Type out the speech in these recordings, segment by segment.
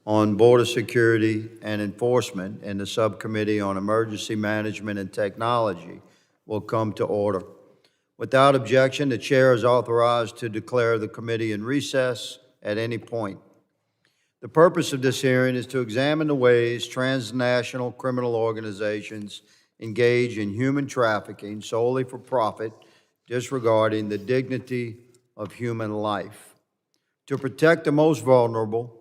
on Border Security and Enforcement and the Subcommittee on Emergency Management and Technology will come to order. Without objection, the chair is authorized to declare the committee in recess at any point. The purpose of this hearing is to examine the ways transnational criminal organizations engage in human trafficking solely for profit, disregarding the dignity of human life. To protect the most vulnerable,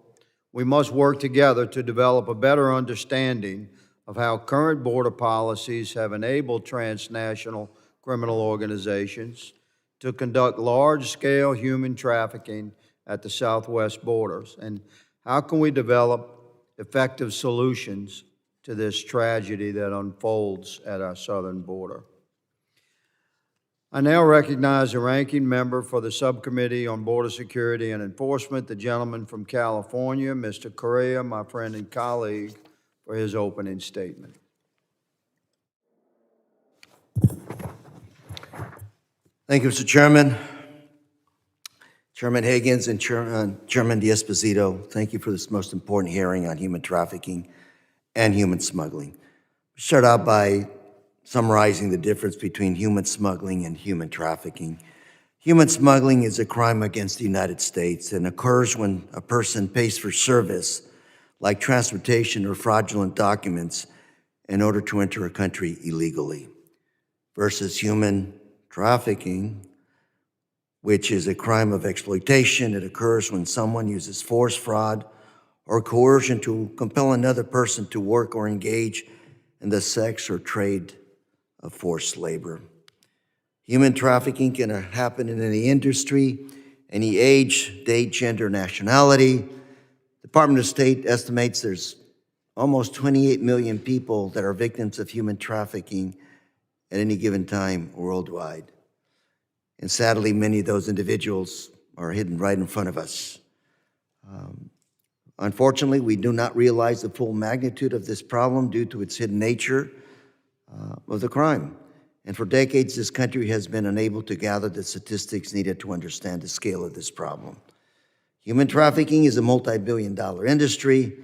we must work together to develop a better understanding of how current border policies have enabled transnational criminal organizations to conduct large-scale human trafficking at the southwest borders, and how can we develop effective solutions to this tragedy that unfolds at our southern border. I now recognize the ranking member for the Subcommittee on Border Security and Enforcement, the gentleman from California, Mr. Correa, my friend and colleague, for his opening statement. Thank you, Mr. Chairman. Chairman Higgins and Chairman D'Esposito, thank you for this most important hearing on human trafficking and human smuggling. I'll start out by summarizing the difference between human smuggling and human trafficking. Human smuggling is a crime against the United States and occurs when a person pays for service like transportation or fraudulent documents in order to enter a country illegally, versus human trafficking, which is a crime of exploitation. It occurs when someone uses force, fraud, or coercion to compel another person to work or engage in the sex or trade of forced labor. Human trafficking can happen in any industry, any age, date, gender, nationality. The Department of State estimates there's almost 28 million people that are victims of human trafficking at any given time worldwide. And sadly, many of those individuals are hidden right in front of us. Unfortunately, we do not realize the full magnitude of this problem due to its hidden nature of the crime. And for decades, this country has been unable to gather the statistics needed to understand the scale of this problem. Human trafficking is a multi-billion-dollar industry,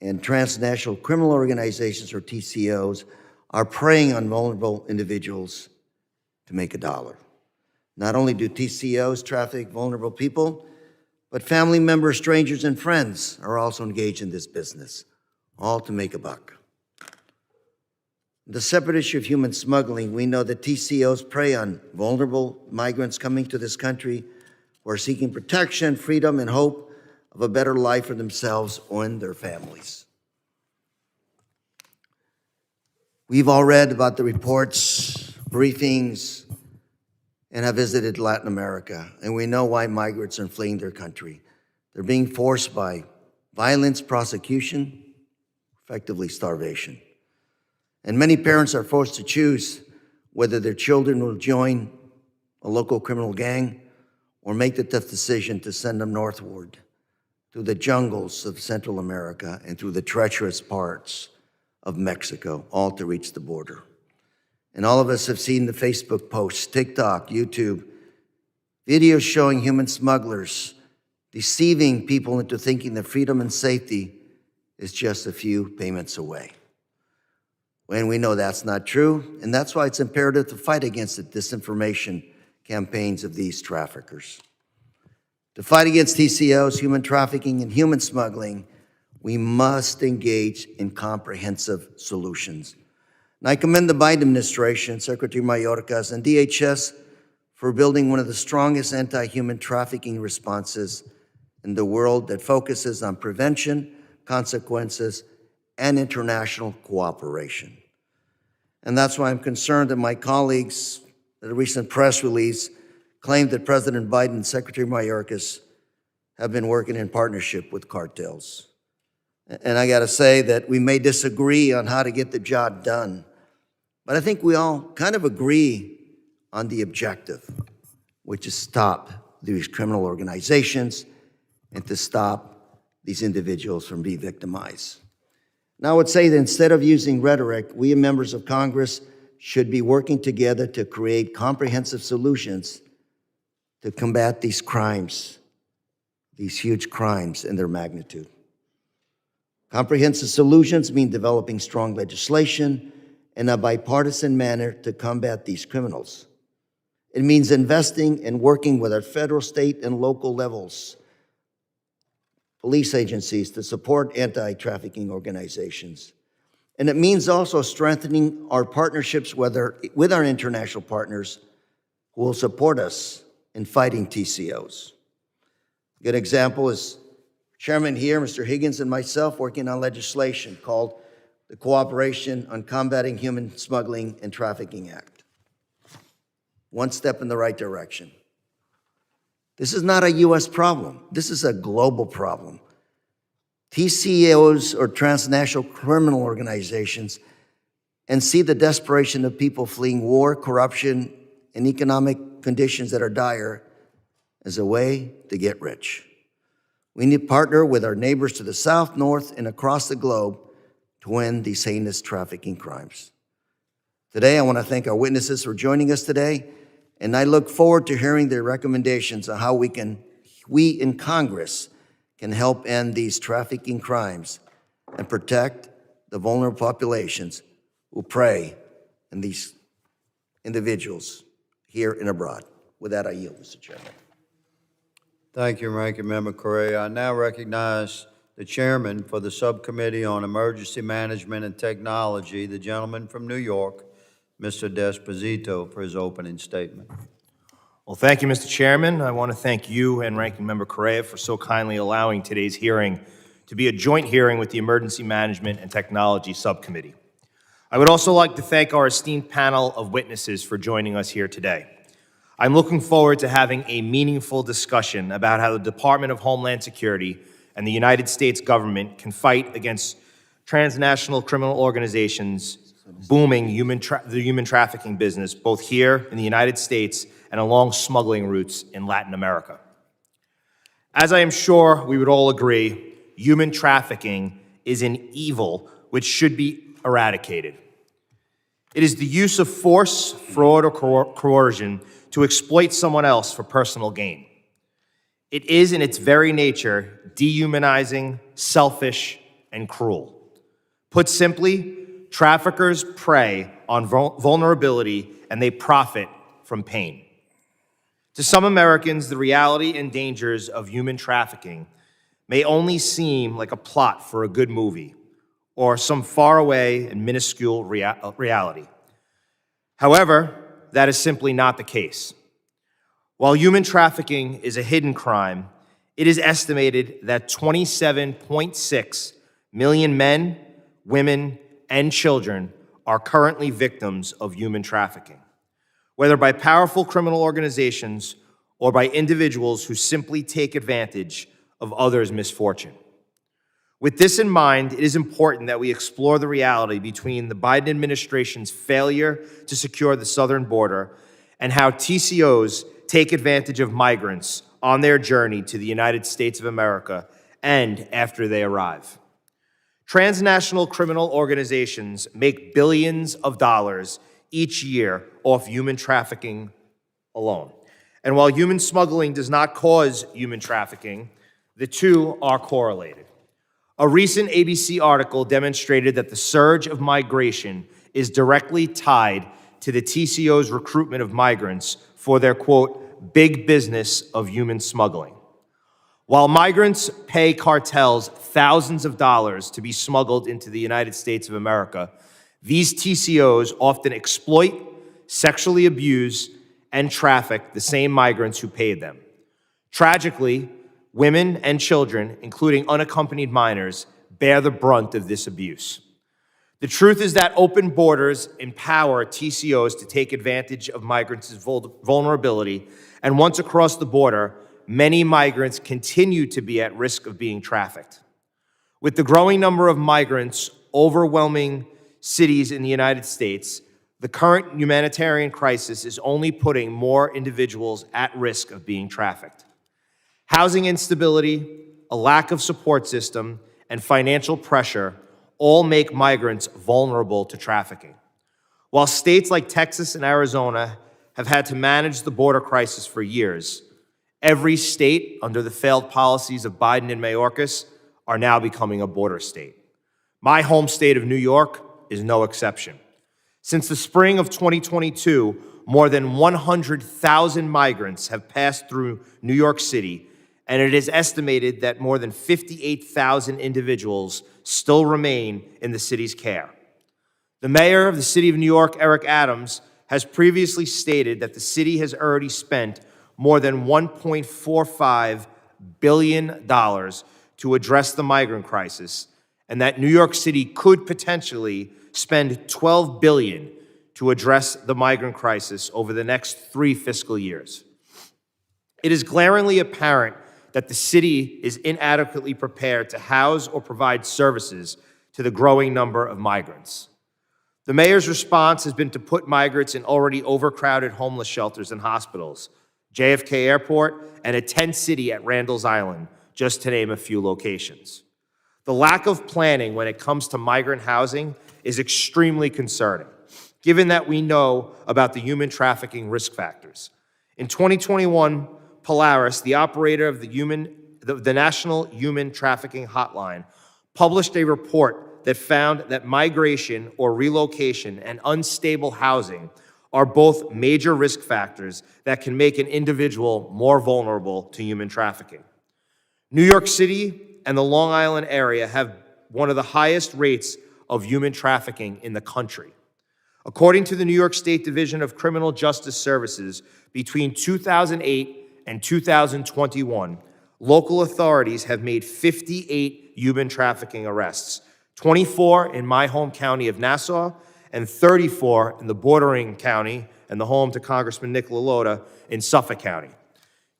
and transnational criminal organizations, or TCOs, are preying on vulnerable individuals to make a dollar. Not only do TCOs traffic vulnerable people, but family members, strangers, and friends are also engaged in this business, all to make a buck. The separate issue of human smuggling, we know that TCOs prey on vulnerable migrants coming to this country who are seeking protection, freedom, and hope of a better life for themselves and their families. We've all read about the reports, briefings, and have visited Latin America, and we know why migrants are fleeing their country. They're being forced by violence, prosecution, effectively starvation. And many parents are forced to choose whether their children will join a local criminal gang or make the tough decision to send them northward through the jungles of Central America and through the treacherous parts of Mexico, all to reach the border. And all of us have seen the Facebook posts, TikTok, YouTube, videos showing human smugglers deceiving people into thinking that freedom and safety is just a few payments away. When we know that's not true, and that's why it's imperative to fight against the disinformation campaigns of these traffickers. To fight against TCOs, human trafficking, and human smuggling, we must engage in comprehensive solutions. And I commend the Biden administration, Secretary Mayorkas, and DHS for building one of the strongest anti-human trafficking responses in the world that focuses on prevention, consequences, and international cooperation. And that's why I'm concerned that my colleagues, at a recent press release, claimed that President Biden and Secretary Mayorkas have been working in partnership with cartels. And I gotta say that we may disagree on how to get the job done, but I think we all kind of agree on the objective, which is stop these criminal organizations and to stop these individuals from being victimized. Now, I would say that instead of using rhetoric, we members of Congress should be working together to create comprehensive solutions to combat these crimes these huge crimes and their magnitude. Comprehensive solutions mean developing strong legislation in a bipartisan manner to combat these criminals. It means investing and working with our federal, state, and local levels, police agencies to support anti-trafficking organizations. And it means also strengthening our partnerships with our international partners who will support us in fighting TCOs. A good example is Chairman here, Mr. Higgins, and myself working on legislation called the Cooperation on Combating Human Smuggling and Trafficking Act. One step in the right direction. This is not a U.S. problem. This is a global problem. TCOs, or transnational criminal organizations, and see the desperation of people fleeing war, corruption, and economic conditions that are dire as a way to get rich. We need to partner with our neighbors to the south, north, and across the globe to win these heinous trafficking crimes. Today, I want to thank our witnesses for joining us today, and I look forward to hearing their recommendations on how we in Congress can help end these trafficking crimes and protect the vulnerable populations who prey on these individuals here and abroad. With that, I yield, Mr. Chairman. Thank you, Ranking Member Correa. I now recognize the chairman for the Subcommittee on Emergency Management and Technology, the gentleman from New York, Mr. Desposito, for his opening statement. Well, thank you, Mr. Chairman. I want to thank you and Ranking Member Correa for so kindly allowing today's hearing to be a joint hearing with the Emergency Management and Technology Subcommittee. I would also like to thank our esteemed panel of witnesses for joining us here today. I'm looking forward to having a meaningful discussion about how the Department of Homeland Security and the United States government can fight against transnational criminal organizations booming the human trafficking business, both here in the United States and along smuggling routes in Latin America. As I am sure we would all agree, human trafficking is an evil which should be eradicated. It is the use of force, fraud, or coercion to exploit someone else for personal gain. It is, in its very nature, dehumanizing, selfish, and cruel. Put simply, traffickers prey on vulnerability and they profit from pain. To some Americans, the reality and dangers of human trafficking may only seem like a plot for a good movie or some faraway and minuscule reality. However, that is simply not the case. While human trafficking is a hidden crime, it is estimated that 27.6 million men, women, and children are currently victims of human trafficking, whether by powerful criminal organizations or by individuals who simply take advantage of others' misfortune. With this in mind, it is important that we explore the reality between the Biden administration's failure to secure the southern border and how TCOs take advantage of migrants on their journey to the United States of America and after they arrive. Transnational criminal organizations make billions of dollars each year off human trafficking alone. And while human smuggling does not cause human trafficking, the two are correlated. A recent ABC article demonstrated that the surge of migration is directly tied to the TCO's recruitment of migrants for their, quote, big business of human smuggling. While migrants pay cartels thousands of dollars to be smuggled into the United States of America, these TCOs often exploit, sexually abuse, and traffic the same migrants who paid them. Tragically, women and children, including unaccompanied minors, bear the brunt of this abuse. The truth is that open borders empower TCOs to take advantage of migrants' vulnerability, and once across the border, many migrants continue to be at risk of being trafficked. With the growing number of migrants overwhelming cities in the United States, the current humanitarian crisis is only putting more individuals at risk of being trafficked. Housing instability, a lack of support system, and financial pressure all make migrants vulnerable to trafficking. While states like Texas and Arizona have had to manage the border crisis for years, Every state, under the failed policies of Biden and Mayorkas, are now becoming a border state. My home state of New York is no exception. Since the spring of 2022, more than 100,000 migrants have passed through New York City, and it is estimated that more than 58,000 individuals still remain in the city's care. The mayor of the city of New York, Eric Adams, has previously stated that the city has already spent more than $1.45 billion to address the migrant crisis, and that New York City could potentially spend $12 billion to address the migrant crisis over the next 3 fiscal years. It is glaringly apparent that the city is inadequately prepared to house or provide services to the growing number of migrants. The mayor's response has been to put migrants in already overcrowded homeless shelters and hospitals, JFK Airport, and a tent city at Randall's Island, just to name a few locations. The lack of planning when it comes to migrant housing is extremely concerning, given that we know about the human trafficking risk factors. In 2021, Polaris, the operator of the National Human Trafficking Hotline, published a report that found that migration or relocation and unstable housing are both major risk factors that can make an individual more vulnerable to human trafficking. New York City and the Long Island area have one of the highest rates of human trafficking in the country. According to the New York State Division of Criminal Justice Services, between 2008 and 2021, local authorities have made 58 human trafficking arrests, 24 in my home county of Nassau, and 34 in the bordering county and the home to Congressman Nick LaLota in Suffolk County.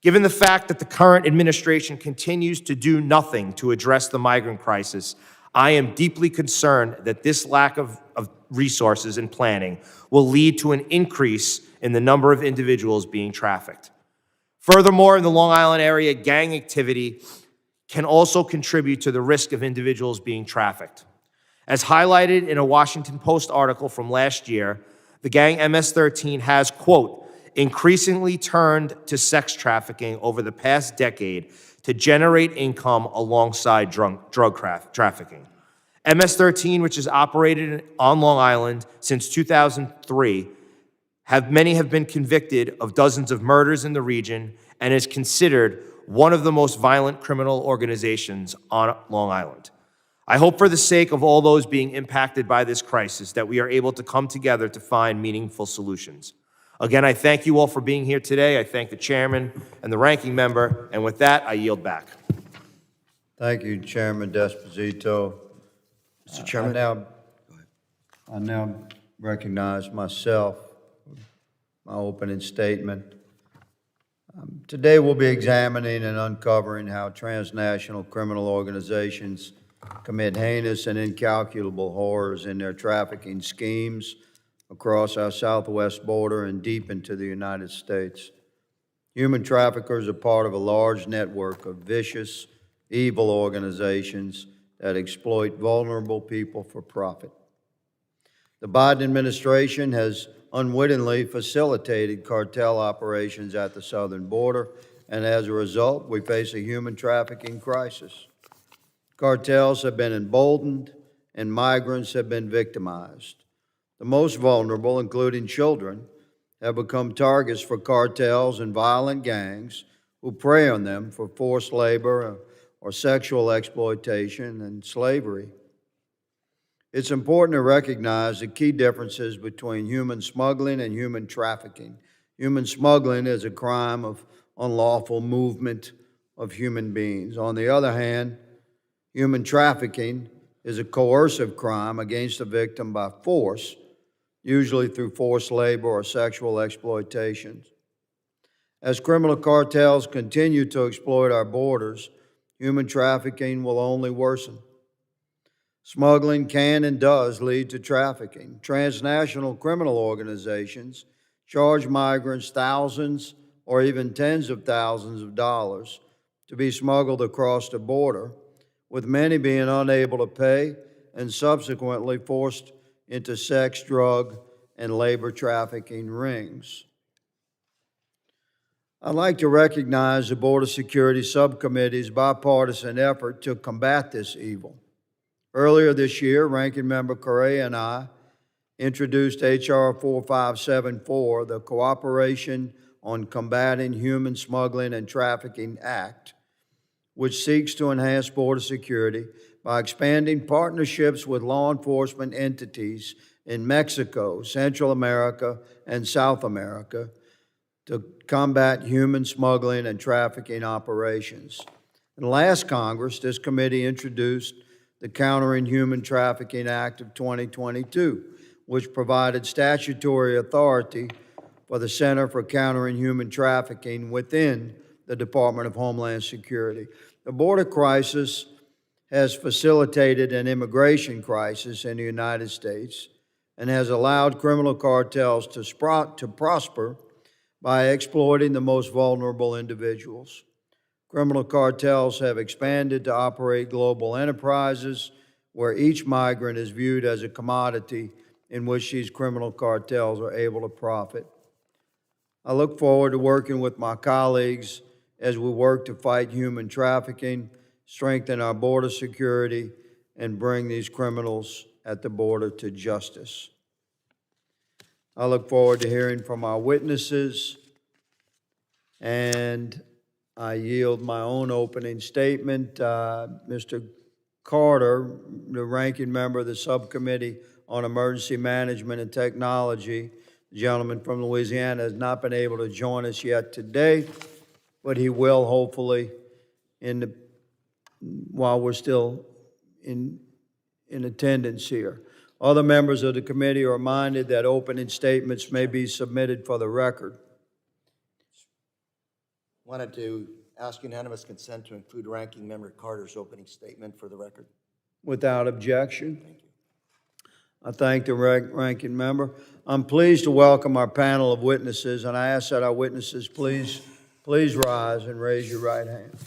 Given the fact that the current administration continues to do nothing to address the migrant crisis, I am deeply concerned that this lack of resources and planning will lead to an increase in the number of individuals being trafficked. Furthermore, in the Long Island area, gang activity can also contribute to the risk of individuals being trafficked. As highlighted in a Washington Post article from last year, the gang MS-13 has, quote, increasingly turned to sex trafficking over the past decade to generate income alongside drug trafficking. MS-13, which has operated on Long Island since 2003, many have been convicted of dozens of murders in the region and is considered one of the most violent criminal organizations on Long Island. I hope for the sake of all those being impacted by this crisis that we are able to come together to find meaningful solutions. Again, I thank you all for being here today. I thank the chairman and the ranking member, and with that, I yield back. Thank you, Chairman Desposito. Mr. Chairman? I now recognize myself for my opening statement. Today we'll be examining and uncovering how transnational criminal organizations commit heinous and incalculable horrors in their trafficking schemes across our southwest border and deep into the United States. Human traffickers are part of a large network of vicious, evil organizations that exploit vulnerable people for profit. The Biden administration has unwittingly facilitated cartel operations at the southern border, and as a result, we face a human trafficking crisis. Cartels have been emboldened, and migrants have been victimized. The most vulnerable, including children, have become targets for cartels and violent gangs who prey on them for forced labor or sexual exploitation and slavery. It's important to recognize the key differences between human smuggling and human trafficking. Human smuggling is a crime of unlawful movement of human beings. On the other hand, human trafficking is a coercive crime against a victim by force, usually through forced labor or sexual exploitation. As criminal cartels continue to exploit our borders, human trafficking will only worsen. Smuggling can and does lead to trafficking. Transnational criminal organizations charge migrants thousands or even tens of thousands of dollars to be smuggled across the border, with many being unable to pay and subsequently forced into sex, drug, and labor trafficking rings. I'd like to recognize the Board of Security Subcommittee's bipartisan effort to combat this evil. Earlier this year, Ranking Member Correa and I introduced H.R. 4574, the Cooperation on Combating Human Smuggling and Trafficking Act, which seeks to enhance border security by expanding partnerships with law enforcement entities in Mexico, Central America, and South America to combat human smuggling and trafficking operations. In the last Congress, this committee introduced the Countering Human Trafficking Act of 2022, which provided statutory authority for the Center for Countering Human Trafficking within the Department of Homeland Security. The border crisis has facilitated an immigration crisis in the United States and has allowed criminal cartels to prosper by exploiting the most vulnerable individuals. Criminal cartels have expanded to operate global enterprises where each migrant is viewed as a commodity in which these criminal cartels are able to profit. I look forward to working with my colleagues as we work to fight human trafficking, strengthen our border security, and bring these criminals at the border to justice. I look forward to hearing from our witnesses, and I yield my own opening statement. Mr. Carter, the ranking member of the Subcommittee on Emergency Management and Technology, the gentleman from Louisiana, has not been able to join us yet today, but he will hopefully while we're still in attendance here. Other members of the committee are reminded that opening statements may be submitted for the record. Wanted to ask unanimous consent to include Ranking Member Carter's opening statement for the record. Without objection. Thank you. I thank the ranking member. I'm pleased to welcome our panel of witnesses, and I ask that our witnesses please rise and raise your right hand.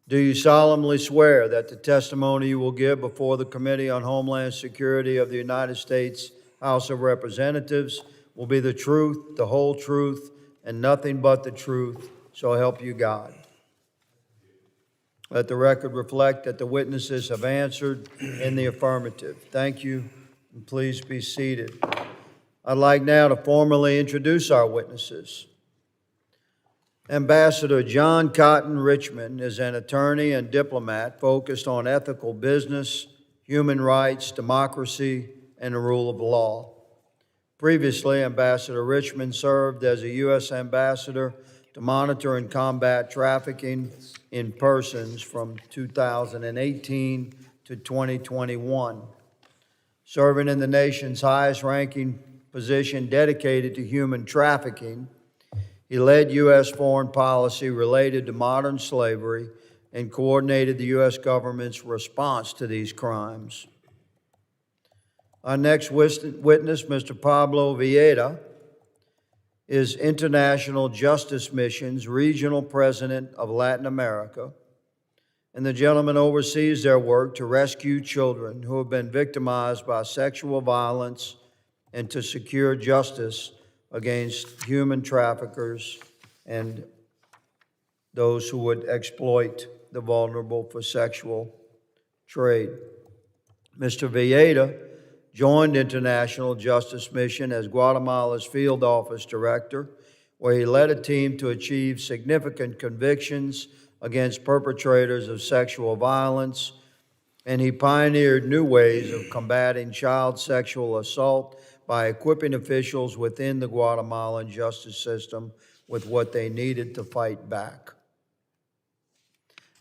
Do you solemnly swear that the testimony you will give before the Committee on Homeland Security of the United States House of Representatives will be the truth, the whole truth, and nothing but the truth, so help you God? Let the record reflect that the witnesses have answered in the affirmative. Thank you, and please be seated. I'd like now to formally introduce our witnesses. Ambassador John Cotton Richmond is an attorney and diplomat focused on ethical business, human rights, democracy, and the rule of law. Previously, Ambassador Richmond served as a U.S. ambassador to monitor and combat trafficking in persons from 2018 to 2021. Serving in the nation's highest-ranking position dedicated to human trafficking, he led U.S. foreign policy related to modern slavery and coordinated the U.S. government's response to these crimes. Our next witness, Mr. Pablo Villeda, is International Justice Mission's Regional President of Latin America, and the gentleman oversees their work to rescue children who have been victimized by sexual violence and to secure justice against human traffickers and those who would exploit the vulnerable for sexual trade. Mr. Villeda joined International Justice Mission as Guatemala's Field Office Director, where he led a team to achieve significant convictions against perpetrators of sexual violence, and he pioneered new ways of combating child sexual assault by equipping officials within the Guatemalan justice system with what they needed to fight back.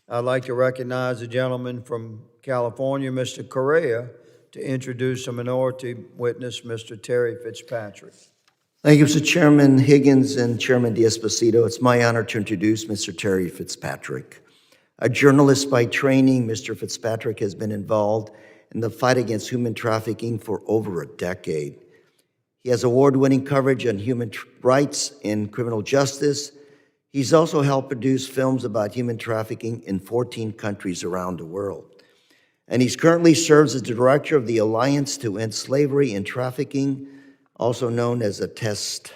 I'd like to recognize the gentleman from California, Mr. Correa, to introduce a minority witness, Mr. Terry Fitzpatrick. Thank you, Mr. Chairman Higgins and Chairman D'Esposito. It's my honor to introduce Mr. Terry Fitzpatrick. A journalist by training, Mr. Fitzpatrick has been involved in the fight against human trafficking for over a decade. He has award-winning coverage on human rights and criminal justice. He's also helped produce films about human trafficking in 14 countries around the world. and he currently serves as the director of the Alliance to End Slavery and Trafficking, also known as a TEST,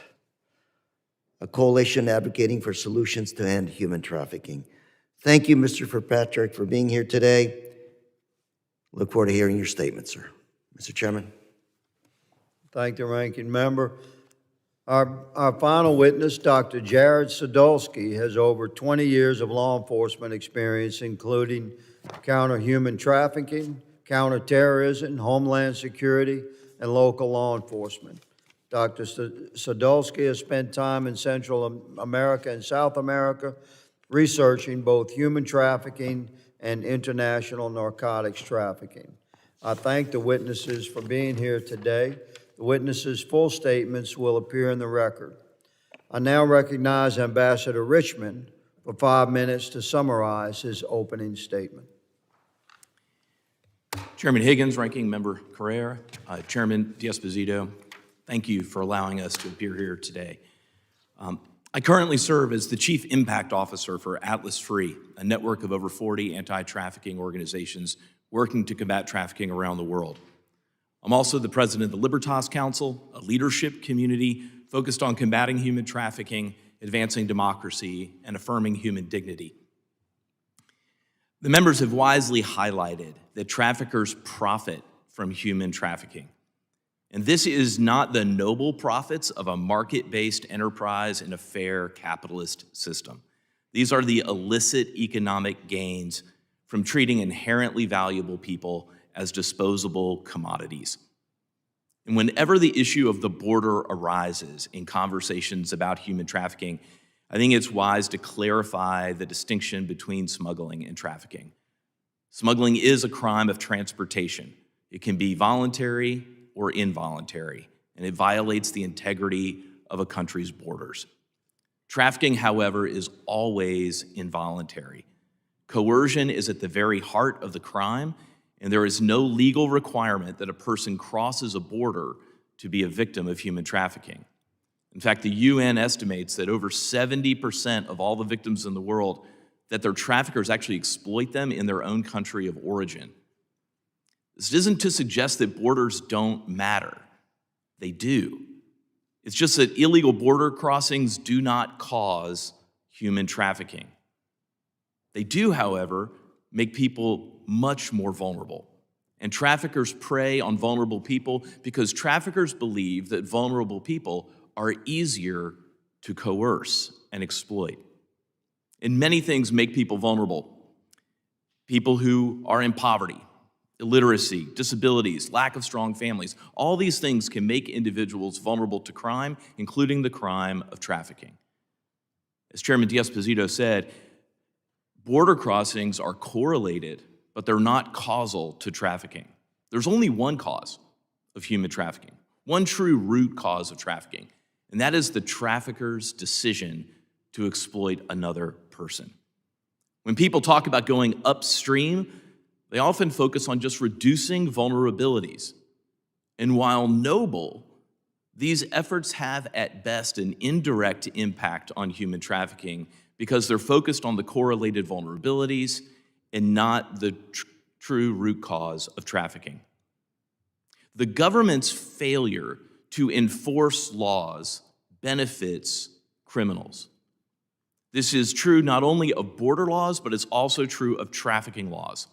a coalition advocating for solutions to end human trafficking. Thank you, Mr. Fitzpatrick, for being here today. Look forward to hearing your statement, sir. Mr. Chairman. Thank the ranking member. Our final witness, Dr. Jarrod Sadulski, has over 20 years of law enforcement experience, including counter-human trafficking, counterterrorism, Homeland Security, and local law enforcement. Dr. Sadulski has spent time in Central America and South America researching both human trafficking and international narcotics trafficking. I thank the witnesses for being here today. The witnesses' full statements will appear in the record. I now recognize Ambassador Richmond for 5 minutes to summarize his opening statement. Chairman Higgins, Ranking Member Carrera, Chairman D'Esposito, thank you for allowing us to appear here today. I currently serve as the Chief Impact Officer for Atlas Free, a network of over 40 anti-trafficking organizations working to combat trafficking around the world. I'm also the president of the Libertas Council, a leadership community focused on combating human trafficking, advancing democracy, and affirming human dignity. The members have wisely highlighted that traffickers profit from human trafficking. And this is not the noble profits of a market-based enterprise in a fair capitalist system. These are the illicit economic gains from treating inherently valuable people as disposable commodities. And whenever the issue of the border arises in conversations about human trafficking, I think it's wise to clarify the distinction between smuggling and trafficking. Smuggling is a crime of transportation. It can be voluntary or involuntary, and it violates the integrity of a country's borders. Trafficking, however, is always involuntary. Coercion is at the very heart of the crime, and there is no legal requirement that a person crosses a border to be a victim of human trafficking. In fact, the UN estimates that over 70% of all the victims in the world, that their traffickers actually exploit them in their own country of origin. This isn't to suggest that borders don't matter. They do. It's just that illegal border crossings do not cause human trafficking. They do, however, make people much more vulnerable. And traffickers prey on vulnerable people because traffickers believe that vulnerable people are easier to coerce and exploit. And many things make people vulnerable. People who are in poverty, illiteracy, disabilities, lack of strong families, all these things can make individuals vulnerable to crime, including the crime of trafficking. As Chairman D'Esposito said, border crossings are correlated, but they're not causal to trafficking. There's only one cause of human trafficking, one true root cause of trafficking, and that is the trafficker's decision to exploit another person. When people talk about going upstream, they often focus on just reducing vulnerabilities. And while noble, these efforts have at best an indirect impact on human trafficking because they're focused on the correlated vulnerabilities and not the true root cause of trafficking. The government's failure to enforce laws benefits criminals. This is true not only of border laws, but it's also true of trafficking laws.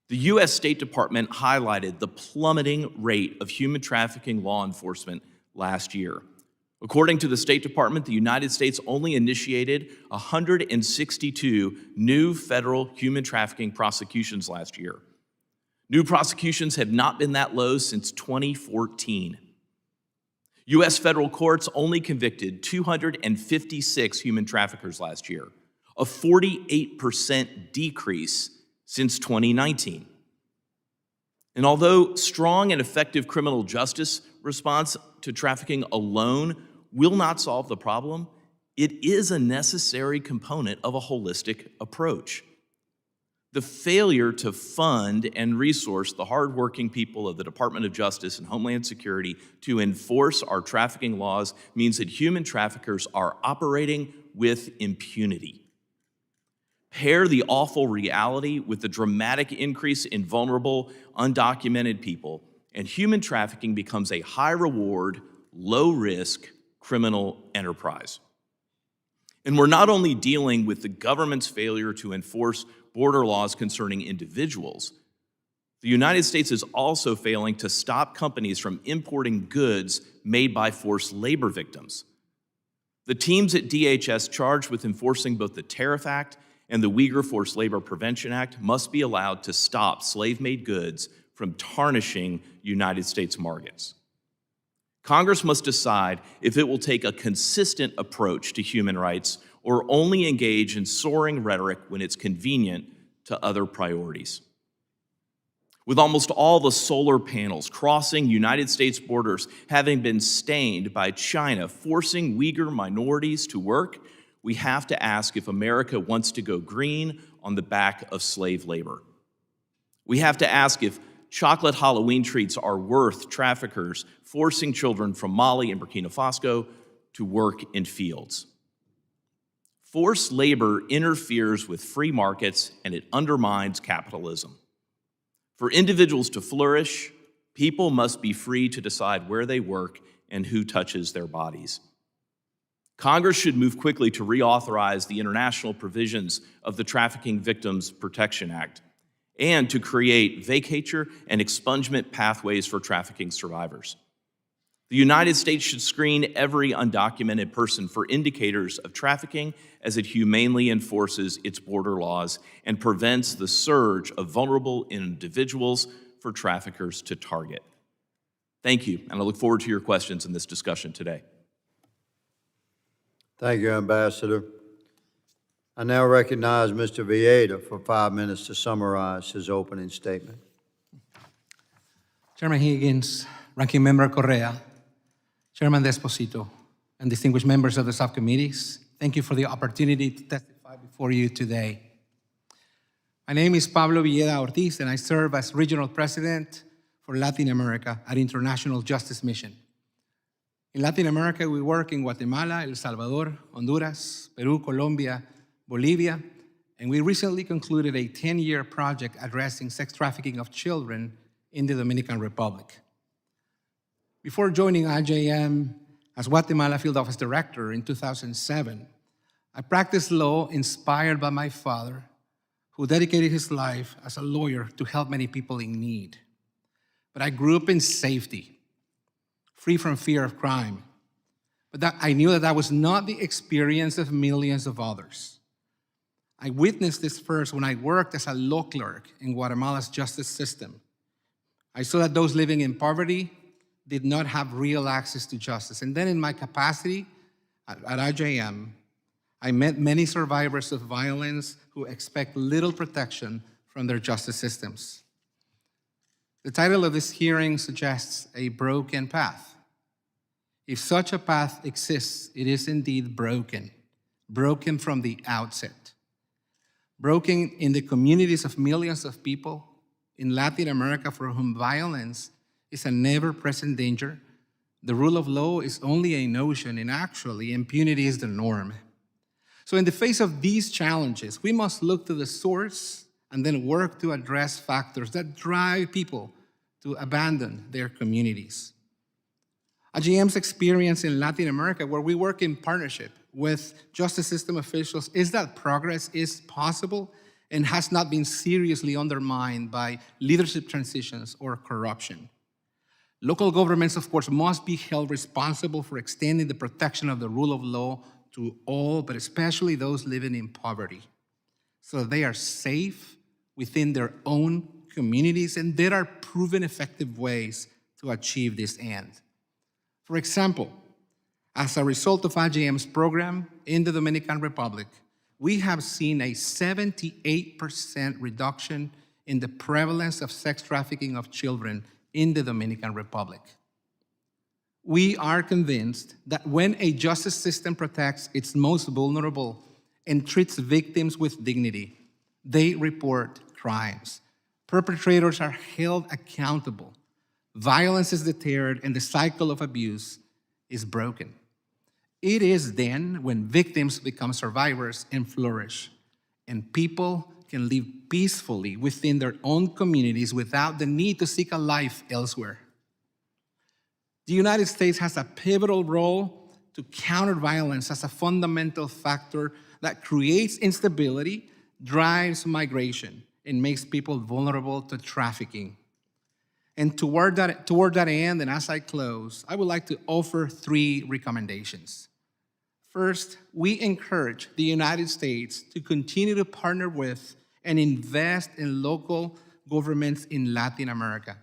The U.S. State Department highlighted the plummeting rate of human trafficking law enforcement last year. According to the State Department, the United States only initiated 162 new federal human trafficking prosecutions last year. New prosecutions have not been that low since 2014. U.S. federal courts only convicted 256 human traffickers last year, a 48% decrease since 2019. And although strong and effective criminal justice response to trafficking alone will not solve the problem, it is a necessary component of a holistic approach. The failure to fund and resource the hardworking people of the Department of Justice and Homeland Security to enforce our trafficking laws means that human traffickers are operating with impunity. Pair the awful reality with the dramatic increase in vulnerable, undocumented people, and human trafficking becomes a high-reward, low-risk criminal enterprise. And we're not only dealing with the government's failure to enforce border laws concerning individuals, the United States is also failing to stop companies from importing goods made by forced labor victims. The teams at DHS charged with enforcing both the Tariff Act and the Uyghur Forced Labor Prevention Act must be allowed to stop slave-made goods from tarnishing United States markets. Congress must decide if it will take a consistent approach to human rights or only engage in soaring rhetoric when it's convenient to other priorities. With almost all the solar panels crossing United States borders having been stained by China forcing Uyghur minorities to work, we have to ask if America wants to go green on the back of slave labor. We have to ask if chocolate Halloween treats are worth traffickers forcing children from Mali and Burkina Faso to work in fields. Forced labor interferes with free markets and it undermines capitalism. For individuals to flourish, people must be free to decide where they work and who touches their bodies. Congress should move quickly to reauthorize the international provisions of the Trafficking Victims Protection Act and to create vacatur and expungement pathways for trafficking survivors. The United States should screen every undocumented person for indicators of trafficking as it humanely enforces its border laws and prevents the surge of vulnerable individuals for traffickers to target. Thank you, and I look forward to your questions in this discussion today. Thank you, Ambassador. I now recognize Mr. Villeda for 5 minutes to summarize his opening statement. Chairman Higgins, Ranking Member Correa, Chairman Desposito, and distinguished members of the subcommittees, thank you for the opportunity to testify before you today. My name is Pablo Villeda Ortiz, and I serve as Regional President for Latin America at International Justice Mission. In Latin America, we work in Guatemala, El Salvador, Honduras, Peru, Colombia, Bolivia, and we recently concluded a 10-year project addressing sex trafficking of children in the Dominican Republic. Before joining IJM as Guatemala Field Office Director in 2007, I practiced law inspired by my father, who dedicated his life as a lawyer to help many people in need. But I grew up in safety, free from fear of crime. But I knew that was not the experience of millions of others. I witnessed this first when I worked as a law clerk in Guatemala's justice system. I saw that those living in poverty did not have real access to justice. And then in my capacity at IJM, I met many survivors of violence who expect little protection from their justice systems. The title of this hearing suggests a broken path. If such a path exists, it is indeed broken, broken from the outset. Broken in the communities of millions of people in Latin America for whom violence is a never-present danger. The rule of law is only a notion, and actually, impunity is the norm. So in the face of these challenges, we must look to the source and then work to address factors that drive people to abandon their communities. IJM's experience in Latin America, where we work in partnership with justice system officials, is that progress is possible and has not been seriously undermined by leadership transitions or corruption. Local governments, of course, must be held responsible for extending the protection of the rule of law to all, but especially those living in poverty, so that they are safe within their own communities, and there are proven effective ways to achieve this end. For example, as a result of IJM's program in the Dominican Republic, we have seen a 78% reduction in the prevalence of sex trafficking of children in the Dominican Republic. We are convinced that when a justice system protects its most vulnerable and treats victims with dignity, they report crimes. Perpetrators are held accountable. Violence is deterred, and the cycle of abuse is broken. It is then when victims become survivors and flourish. and people can live peacefully within their own communities without the need to seek a life elsewhere. The United States has a pivotal role to counter violence as a fundamental factor that creates instability, drives migration, and makes people vulnerable to trafficking. And toward that end, and as I close, I would like to offer 3 recommendations. First, we encourage the United States to continue to partner with and invest in local governments in Latin America.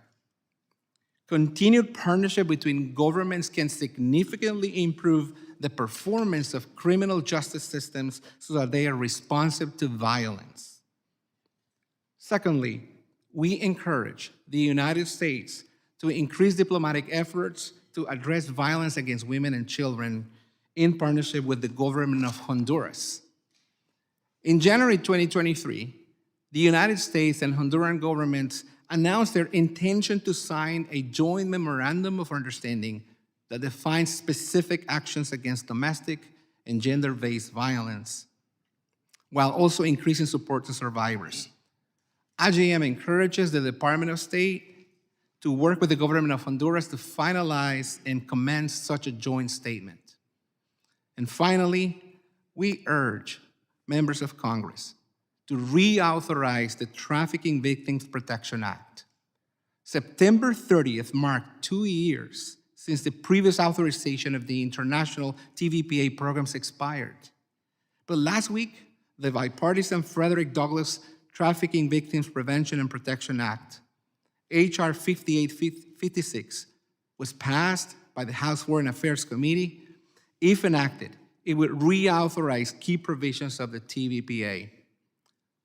Continued partnership between governments can significantly improve the performance of criminal justice systems so that they are responsive to violence. Secondly, we encourage the United States to increase diplomatic efforts to address violence against women and children in partnership with the government of Honduras. In January 2023, the United States and Honduran governments announced their intention to sign a joint memorandum of understanding that defines specific actions against domestic and gender-based violence, while also increasing support to survivors. IJM encourages the Department of State to work with the government of Honduras to finalize and commence such a joint statement. And finally, we urge members of Congress to reauthorize the Trafficking Victims Protection Act. September 30th marked 2 years since the previous authorization of the international TVPA programs expired. But last week, the bipartisan Frederick Douglass Trafficking Victims Prevention and Protection Act, H.R. 5856, was passed by the House Foreign Affairs Committee. If enacted, it would reauthorize key provisions of the TVPA.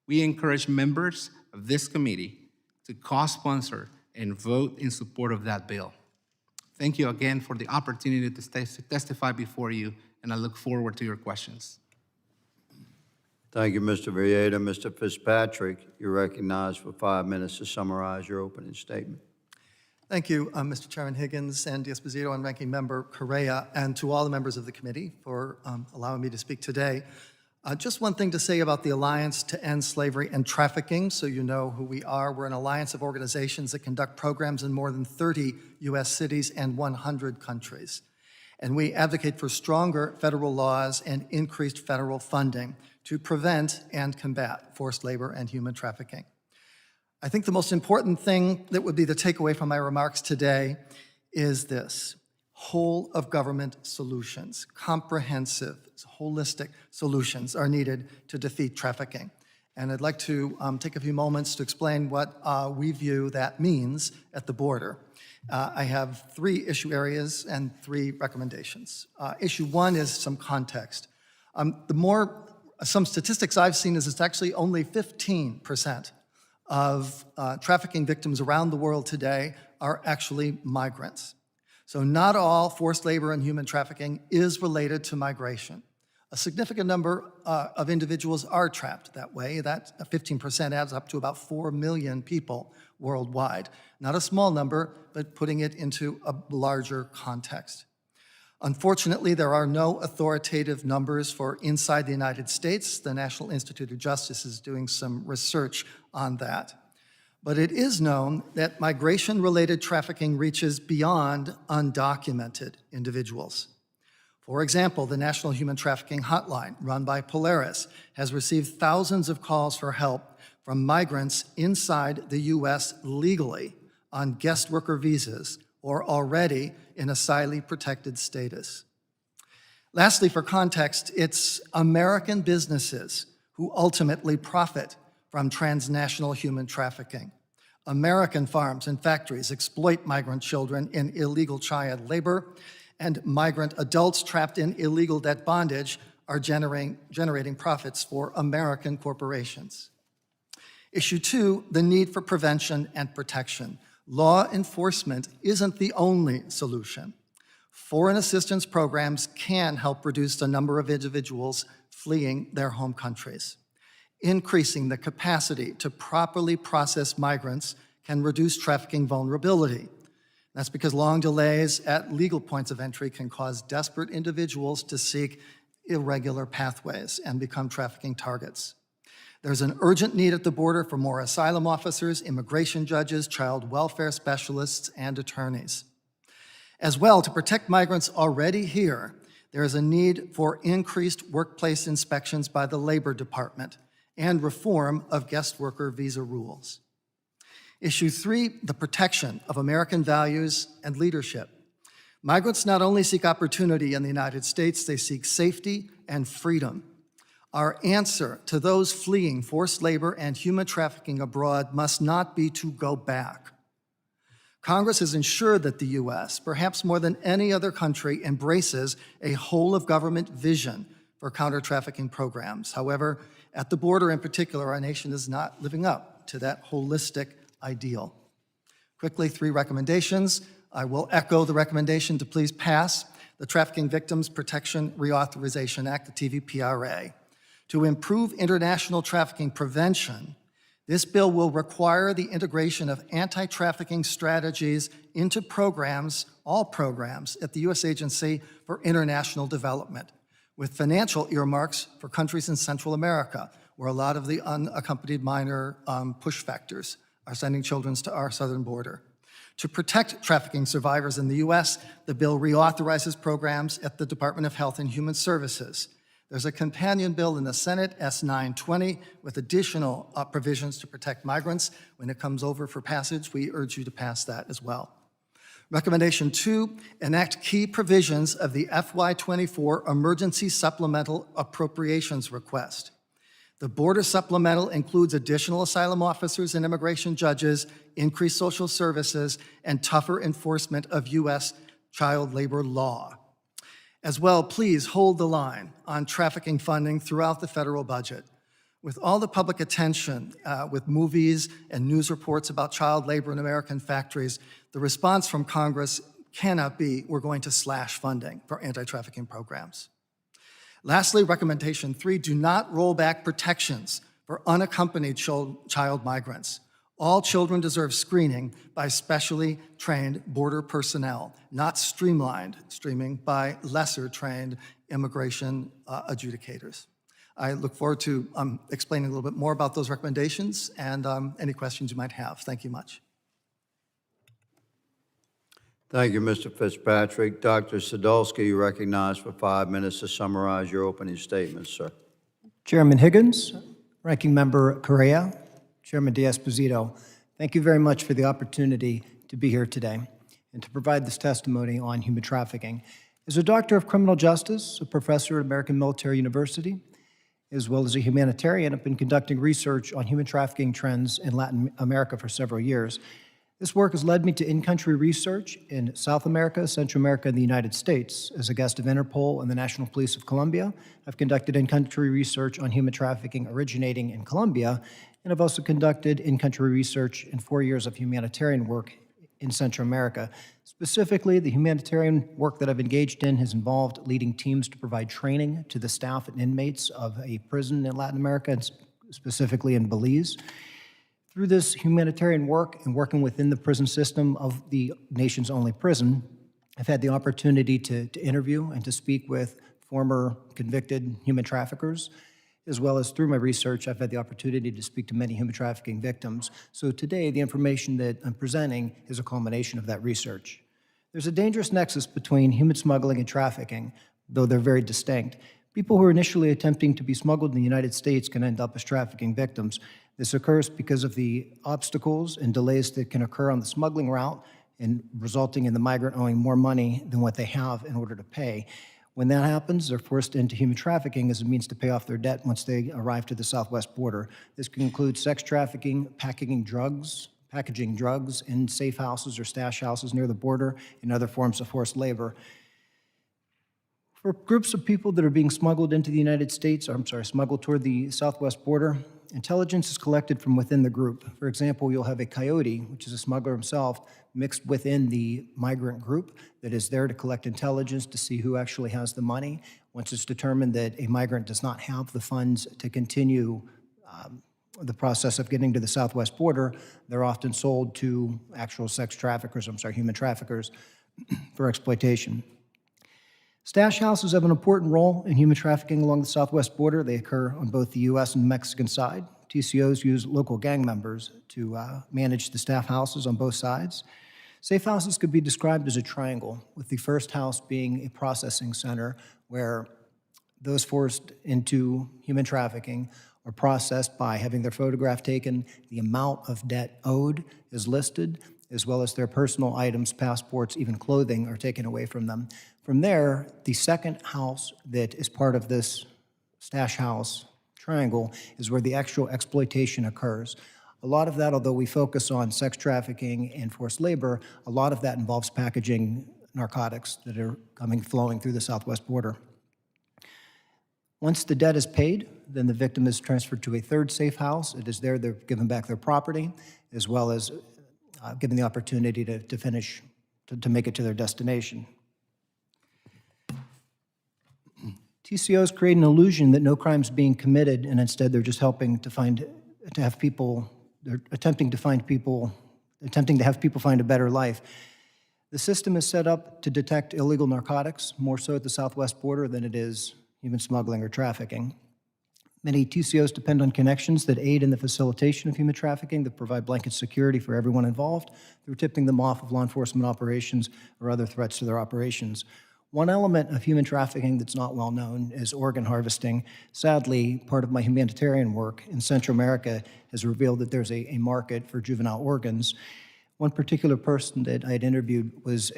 We encourage members of this committee to co-sponsor and vote in support of that bill. Thank you again for the opportunity to testify before you, and I look forward to your questions. Thank you, Mr. Villeda. Mr. Fitzpatrick, you're recognized for 5 minutes to summarize your opening statement. Thank you, Mr. Chairman Higgins and D'Esposito and Ranking Member Correa, and to all the members of the committee for allowing me to speak today. Just one thing to say about the Alliance to End Slavery and Trafficking, so you know who we are. We're an alliance of organizations that conduct programs in more than 30 U.S. cities and 100 countries. And we advocate for stronger federal laws and increased federal funding to prevent and combat forced labor and human trafficking. I think the most important thing that would be the takeaway from my remarks today is this: whole of government solutions, comprehensive, holistic solutions are needed to defeat trafficking. And I'd like to take a few moments to explain what we view that means at the border. I have 3 issue areas and 3 recommendations. Issue 1 is some context. Some statistics I've seen is it's actually only 15% of trafficking victims around the world today are actually migrants. So not all forced labor and human trafficking is related to migration. A significant number of individuals are trapped that way. That 15% adds up to about 4 million people worldwide. Not a small number, but putting it into a larger context. Unfortunately, there are no authoritative numbers for inside the United States. The National Institute of Justice is doing some research on that. But it is known that migration-related trafficking reaches beyond undocumented individuals. For example, the National Human Trafficking Hotline, run by Polaris, has received thousands of calls for help from migrants inside the U.S. legally on guest worker visas or already in asylum-protected status. Lastly, for context, it's American businesses who ultimately profit from transnational human trafficking. American farms and factories exploit migrant children in illegal child labor, and migrant adults trapped in illegal debt bondage are generating profits for American corporations. Issue 2, the need for prevention and protection. Law enforcement isn't the only solution. Foreign assistance programs can help reduce the number of individuals fleeing their home countries. Increasing the capacity to properly process migrants can reduce trafficking vulnerability. That's because long delays at legal points of entry can cause desperate individuals to seek irregular pathways and become trafficking targets. There's an urgent need at the border for more asylum officers, immigration judges, child welfare specialists, and attorneys. As well, to protect migrants already here, there is a need for increased workplace inspections by the Labor Department and reform of guest worker visa rules. Issue 3, the protection of American values and leadership. Migrants not only seek opportunity in the United States, they seek safety and freedom. Our answer to those fleeing forced labor and human trafficking abroad must not be to go back. Congress has ensured that the U.S., perhaps more than any other country, embraces a whole-of-government vision for counter-trafficking programs. However, at the border in particular, our nation is not living up to that holistic ideal. Quickly, 3 recommendations. I will echo the recommendation to please pass the Trafficking Victims Protection Reauthorization Act, the TVPRA. To improve international trafficking prevention, this bill will require the integration of anti-trafficking strategies into programs, all programs, at the U.S. Agency for International Development, with financial earmarks for countries in Central America, where a lot of the unaccompanied minor push factors are sending children to our southern border. To protect trafficking survivors in the U.S., the bill reauthorizes programs at the Department of Health and Human Services. There's a companion bill in the Senate, S-920, with additional provisions to protect migrants. When it comes over for passage, we urge you to pass that as well. Recommendation 2, enact key provisions of the FY24 Emergency Supplemental Appropriations Request. The border supplemental includes additional asylum officers and immigration judges, increased social services, and tougher enforcement of U.S. child labor law. As well, please hold the line on trafficking funding throughout the federal budget. With all the public attention, with movies and news reports about child labor in American factories, the response from Congress cannot be, we're going to slash funding for anti-trafficking programs. Lastly, recommendation 3, do not roll back protections for unaccompanied child migrants. All children deserve screening by specially trained border personnel, not streamlined streaming by lesser trained immigration adjudicators. I look forward to explaining a little bit more about those recommendations and any questions you might have. Thank you much. Thank you, Mr. Fitzpatrick. Dr. Sadulski, you recognized for 5 minutes to summarize your opening statement, sir. Chairman Higgins, Ranking Member Correa, Chairman D'Esposito, thank you very much for the opportunity to be here today and to provide this testimony on human trafficking. As a doctor of criminal justice, a professor at American Military University, as well as a humanitarian, I've been conducting research on human trafficking trends in Latin America for several years. This work has led me to in-country research in South America, Central America, and the United States. As a guest of Interpol and the National Police of Colombia, I've conducted in-country research on human trafficking originating in Colombia, and I've also conducted in-country research in 4 years of humanitarian work in Central America. Specifically, the humanitarian work that I've engaged in has involved leading teams to provide training to the staff and inmates of a prison in Latin America, and specifically in Belize. Through this humanitarian work and working within the prison system of the nation's only prison, I've had the opportunity to interview and to speak with former convicted human traffickers, as well as through my research, I've had the opportunity to speak to many human trafficking victims. So today, the information that I'm presenting is a culmination of that research. There's a dangerous nexus between human smuggling and trafficking, though they're very distinct. People who are initially attempting to be smuggled in the United States can end up as trafficking victims. This occurs because of the obstacles and delays that can occur on the smuggling route and resulting in the migrant owing more money than what they have in order to pay. When that happens, they're forced into human trafficking as a means to pay off their debt once they arrive to the southwest border. This can include sex trafficking, packaging drugs in safe houses or stash houses near the border, and other forms of forced labor. For groups of people that are being smuggled into the United States, smuggled toward the southwest border, intelligence is collected from within the group. For example, you'll have a coyote, which is a smuggler himself, mixed within the migrant group that is there to collect intelligence to see who actually has the money. Once it's determined that a migrant does not have the funds to continue the process of getting to the southwest border, they're often sold to actual human traffickers for exploitation. Stash houses have an important role in human trafficking along the southwest border. They occur on both the U.S. and Mexican side. TCOs use local gang members to manage the staff houses on both sides. Safe houses could be described as a triangle, with the first house being a processing center where those forced into human trafficking are processed by having their photograph taken, the amount of debt owed is listed, as well as their personal items, passports, even clothing are taken away from them. From there, the second house that is part of this stash house triangle is where the actual exploitation occurs. A lot of that, although we focus on sex trafficking and forced labor, a lot of that involves packaging narcotics that are flowing through the southwest border. Once the debt is paid, then the victim is transferred to a third safe house. It is there they're given back their property, as well as given the opportunity to make it to their destination. TCOs create an illusion that no crime is being committed, and instead they're just attempting to have people find a better life. The system is set up to detect illegal narcotics, more so at the southwest border than it is human smuggling or trafficking. Many TCOs depend on connections that aid in the facilitation of human trafficking, that provide blanket security for everyone involved through tipping them off of law enforcement operations or other threats to their operations. One element of human trafficking that's not well known is organ harvesting. Sadly, part of my humanitarian work in Central America has revealed that there's a market for juvenile organs. One particular person that I had interviewed was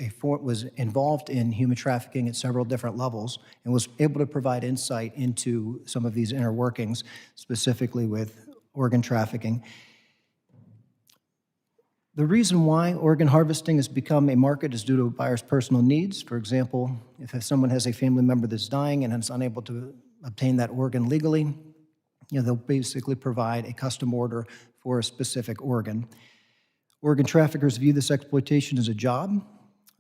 involved in human trafficking at several different levels and was able to provide insight into some of these inner workings, specifically with organ trafficking. The reason why organ harvesting has become a market is due to a buyer's personal needs. For example, if someone has a family member that's dying and is unable to obtain that organ legally, they'll basically provide a custom order for a specific organ. Organ traffickers view this exploitation as a job.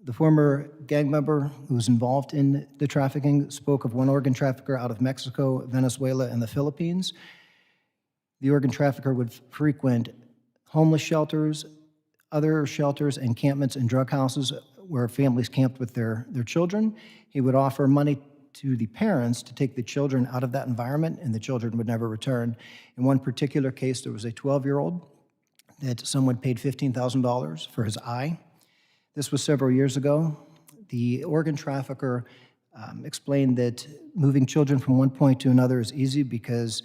The former gang member who was involved in the trafficking spoke of one organ trafficker out of Mexico, Venezuela, and the Philippines. The organ trafficker would frequent homeless shelters, other shelters, encampments, and drug houses where families camped with their children. He would offer money to the parents to take the children out of that environment, and the children would never return. In one particular case, there was a 12-year-old that someone paid $15,000 for his eye. This was several years ago. The organ trafficker explained that moving children from one point to another is easy because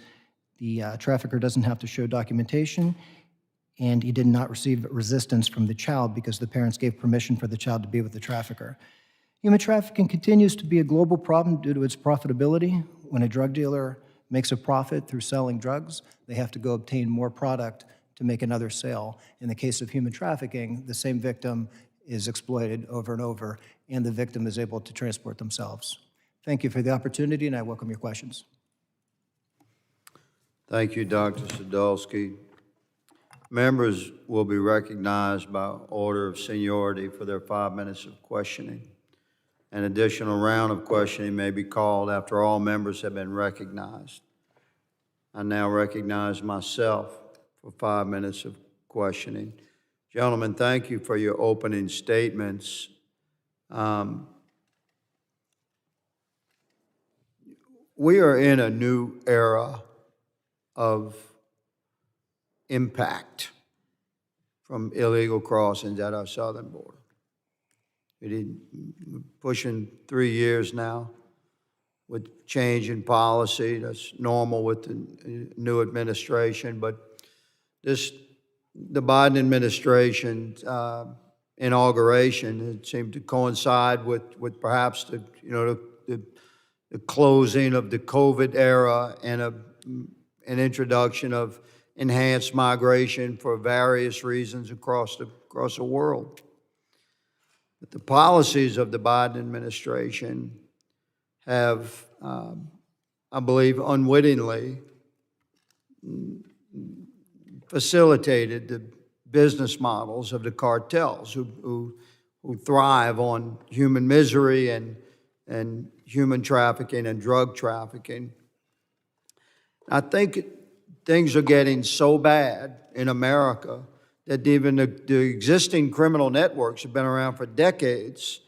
the trafficker doesn't have to show documentation, and he did not receive resistance from the child because the parents gave permission for the child to be with the trafficker. Human trafficking continues to be a global problem due to its profitability. When a drug dealer makes a profit through selling drugs, they have to go obtain more product to make another sale. In the case of human trafficking, the same victim is exploited over and over, and the victim is able to transport themselves. Thank you for the opportunity, and I welcome your questions. Thank you, Dr. Sadulski. Members will be recognized by order of seniority for their 5 minutes of questioning. An additional round of questioning may be called after all members have been recognized. I now recognize myself for 5 minutes of questioning. Gentlemen, thank you for your opening statements. We are in a new era of impact from illegal crossings at our southern border. We're pushing 3 years now with change in policy. That's normal with the new administration, but the Biden administration's inauguration, it seemed to coincide with perhaps the closing of the COVID era and an introduction of enhanced migration for various reasons across the world. But the policies of the Biden administration have, I believe, unwittingly facilitated the business models of the cartels who thrive on human misery and human trafficking and drug trafficking. I think things are getting so bad in America that even the existing criminal networks have been around for decades,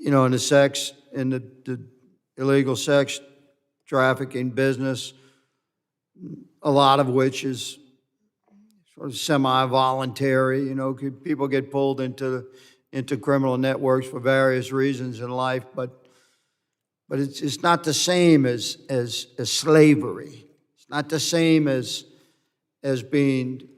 in the illegal sex trafficking business. a lot of which is sort of semi-voluntary. You know, people get pulled into criminal networks for various reasons in life, but it's not the same as slavery. It's not the same as being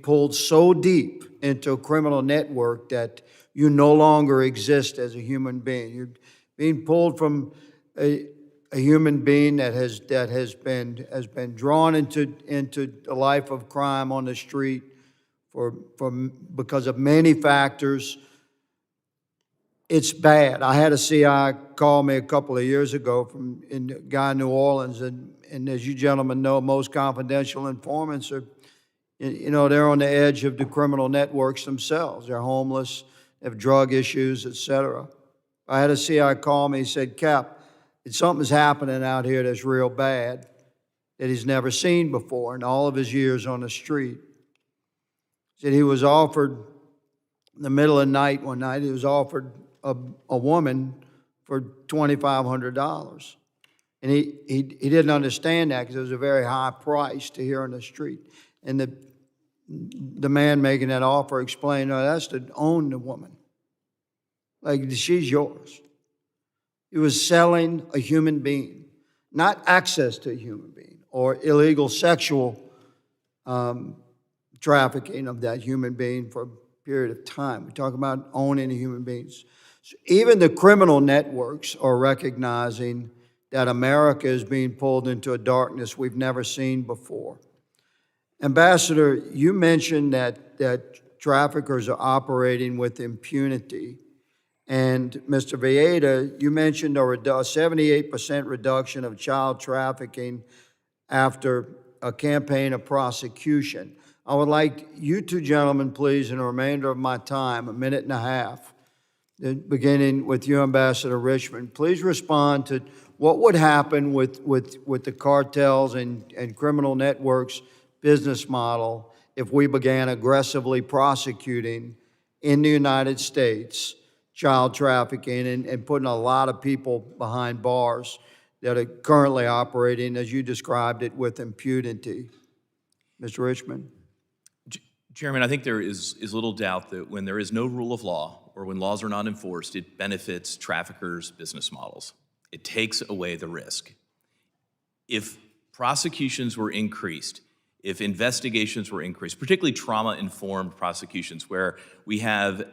pulled so deep into a criminal network that you no longer exist as a human being. You're being pulled from a human being that has been drawn into a life of crime on the street because of many factors. It's bad. I had a CI call me a couple of years ago from a guy in New Orleans, and as you gentlemen know, most confidential informants are, you know, they're on the edge of the criminal networks themselves. They're homeless, they have drug issues, etc. I had a CI call me. He said, "Cap, something's happening out here that's real bad that he's never seen before in all of his years on the street." He said he was offered in the middle of the night one night. He was offered a woman for $2,500. And he didn't understand that because it was a very high price to hear on the street. And the man making that offer explained, "No, that's to own the woman. Like, she's yours." He was selling a human being, not access to a human being or illegal sexual trafficking of that human being for a period of time. We're talking about owning a human being. So even the criminal networks are recognizing that America is being pulled into a darkness we've never seen before. Ambassador, you mentioned that traffickers are operating with impunity. And Mr. Villeda, you mentioned a 78% reduction of child trafficking after a campaign of prosecution. I would like you two gentlemen, please, in the remainder of my time, a minute and a half, beginning with you, Ambassador Richmond, please respond to what would happen with the cartels and criminal networks business model if we began aggressively prosecuting in the United States child trafficking and putting a lot of people behind bars that are currently operating, as you described it, with impunity. Mr. Richmond? Chairman, I think there is little doubt that when there is no rule of law or when laws are not enforced, it benefits traffickers' business models. It takes away the risk. If prosecutions were increased, if investigations were increased, particularly trauma-informed prosecutions where we have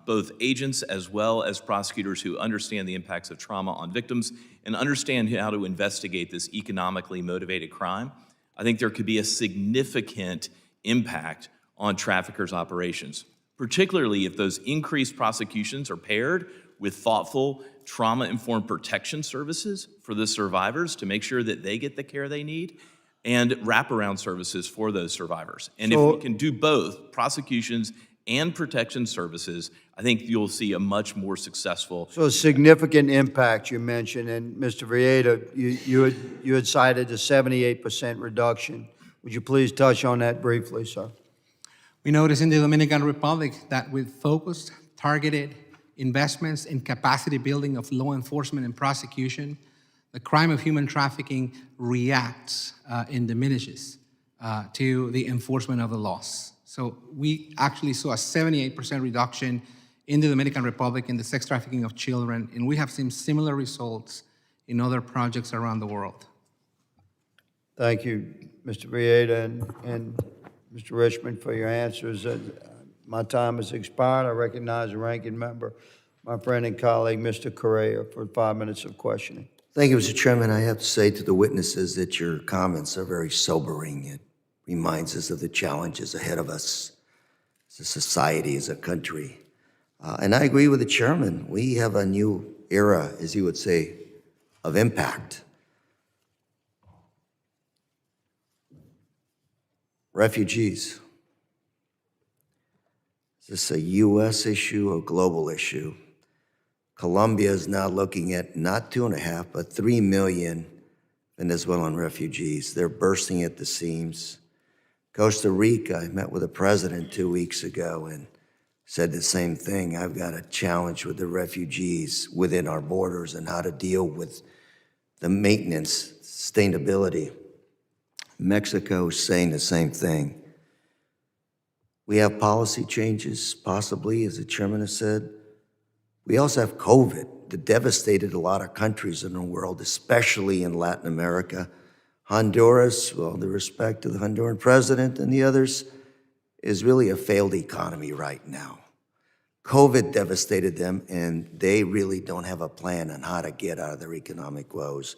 both agents as well as prosecutors who understand the impacts of trauma on victims and understand how to investigate this economically motivated crime, I think there could be a significant impact on traffickers' operations, particularly if those increased prosecutions are paired with thoughtful trauma-informed protection services for the survivors to make sure that they get the care they need, and wraparound services for those survivors. And if we can do both, prosecutions and protection services, I think you'll see a much more successful. So a significant impact you mentioned, and Mr. Villeda, you had cited a 78% reduction. Would you please touch on that briefly, sir? We notice in the Dominican Republic that with focused, targeted investments in capacity building of law enforcement and prosecution, the crime of human trafficking reacts and diminishes to the enforcement of the laws. So we actually saw a 78% reduction in the Dominican Republic in the sex trafficking of children, and we have seen similar results in other projects around the world. Thank you, Mr. Villeda and Mr. Richmond, for your answers. My time has expired. I recognize the ranking member, my friend and colleague, Mr. Correa, for 5 minutes of questioning. Thank you, Mr. Chairman. I have to say to the witnesses that your comments are very sobering. It reminds us of the challenges ahead of us as a society, as a country. And I agree with the chairman. We have a new era, as he would say, of impact. Refugees. Is this a U.S. issue or global issue? Colombia is now looking at not 2.5, but 3 million Venezuelan refugees. They're bursting at the seams. Costa Rica, I met with the president 2 weeks ago and said the same thing. I've got a challenge with the refugees within our borders and how to deal with the maintenance, sustainability. Mexico is saying the same thing. We have policy changes, possibly, as the chairman has said. We also have COVID that devastated a lot of countries in the world, especially in Latin America. Honduras, well, the respect to the Honduran president and the others, is really a failed economy right now. COVID devastated them, and they really don't have a plan on how to get out of their economic woes.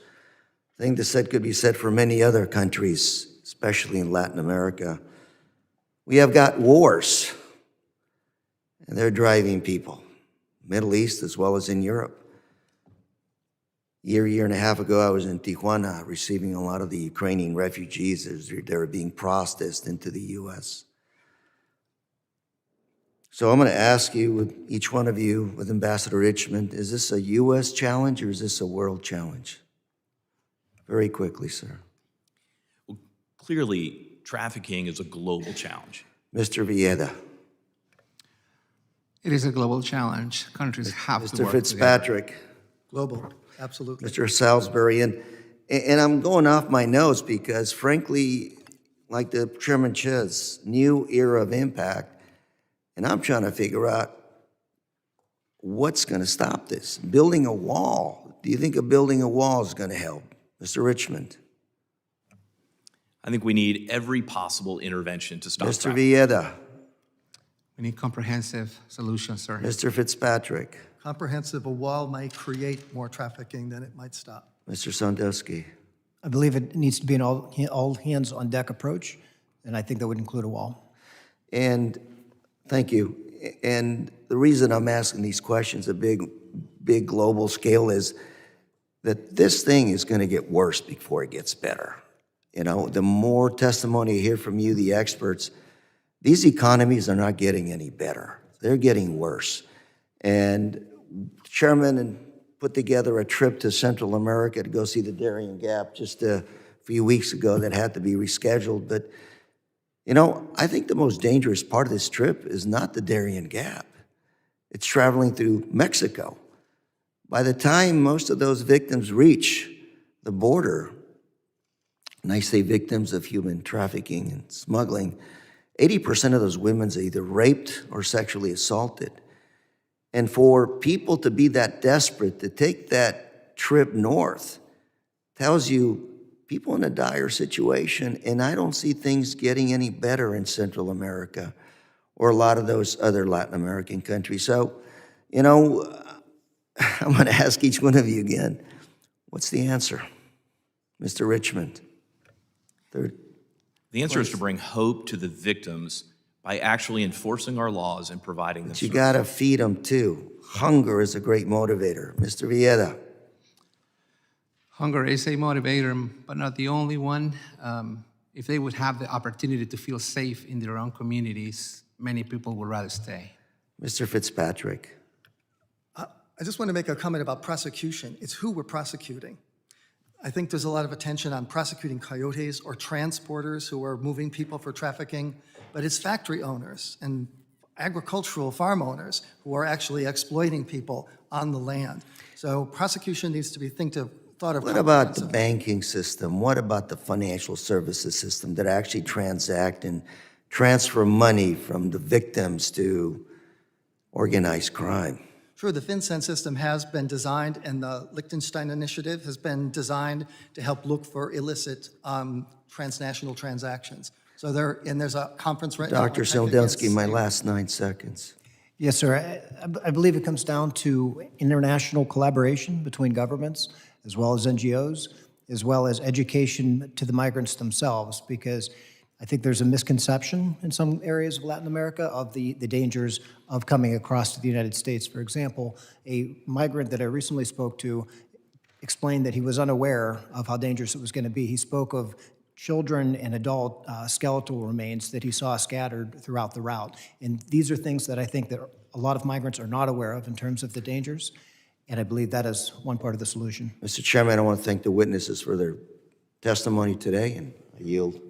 I think the said could be said for many other countries, especially in Latin America. We have got wars, and they're driving people, Middle East as well as in Europe. Year and a half ago, I was in Tijuana receiving a lot of the Ukrainian refugees as they were being processed into the U.S. So I'm going to ask you, with each one of you, with Ambassador Richmond, is this a U.S. challenge or is this a world challenge? Very quickly, sir. Well, clearly, trafficking is a global challenge. Mr. Villeda. It is a global challenge. Countries have to Mr. work together. Fitzpatrick. Global, absolutely. Mr. Salisbury. And I'm going off my notes because, frankly, like the chairman says, new era of impact. And I'm trying to figure out what's going to stop this. Building a wall. Do you think building a wall is going to help? Mr. Richmond. I think we need every possible intervention to stop Mr. trafficking. Villeda. We need comprehensive solutions, sir. Mr. Fitzpatrick. Comprehensive, a wall might create more trafficking than it might stop. Mr. Sadulski. I believe it needs to be an all hands on deck approach, and I think that would include a wall. And thank you. And the reason I'm asking these questions at big global scale is that this thing is going to get worse before it gets better. You know, the more testimony I hear from you, the experts, these economies are not getting any better. They're getting worse. And Chairman put together a trip to Central America to go see the Darien Gap just a few weeks ago that had to be rescheduled. But, you know, I think the most dangerous part of this trip is not the Darien Gap. It's traveling through Mexico. By the time most of those victims reach the border, and I say victims of human trafficking and smuggling, 80% of those women are either raped or sexually assaulted. And for people to be that desperate to take that trip north tells you people in a dire situation, and I don't see things getting any better in Central America or a lot of those other Latin American countries. So, you know, I'm going to ask each one of you again, what's the answer? Mr. Richmond. Third. The answer is to bring hope to the victims by actually enforcing our laws and providing them But you services. got to feed them too. Hunger is a great motivator. Mr. Villeda. Hunger is a motivator, but not the only one. If they would have the opportunity to feel safe in their own communities, many people would rather stay. Mr. Fitzpatrick. I just want to make a comment about prosecution. It's who we're prosecuting. I think there's a lot of attention on prosecuting coyotes or transporters who are moving people for trafficking, but it's factory owners and agricultural farm owners who are actually exploiting people on the land. So prosecution needs to be thought of. What about the banking system? What about the financial services system that actually transact and transfer money from the victims to organized crime? Sure, the FinCEN system has been designed, and the Liechtenstein Initiative has been designed to help look for illicit transnational transactions. So there's a conference right now. Dr. Sadulski, my last 9 seconds. Yes, sir. I believe it comes down to international collaboration between governments, as well as NGOs, as well as education to the migrants themselves, because I think there's a misconception in some areas of Latin America of the dangers of coming across to the United States. For example, a migrant that I recently spoke to explained that he was unaware of how dangerous it was going to be. He spoke of children and adult skeletal remains that he saw scattered throughout the route. And these are things that I think that a lot of migrants are not aware of in terms of the dangers, and I believe that is one part of the solution. Mr. Chairman, I want to thank the witnesses for their testimony today, and I yield.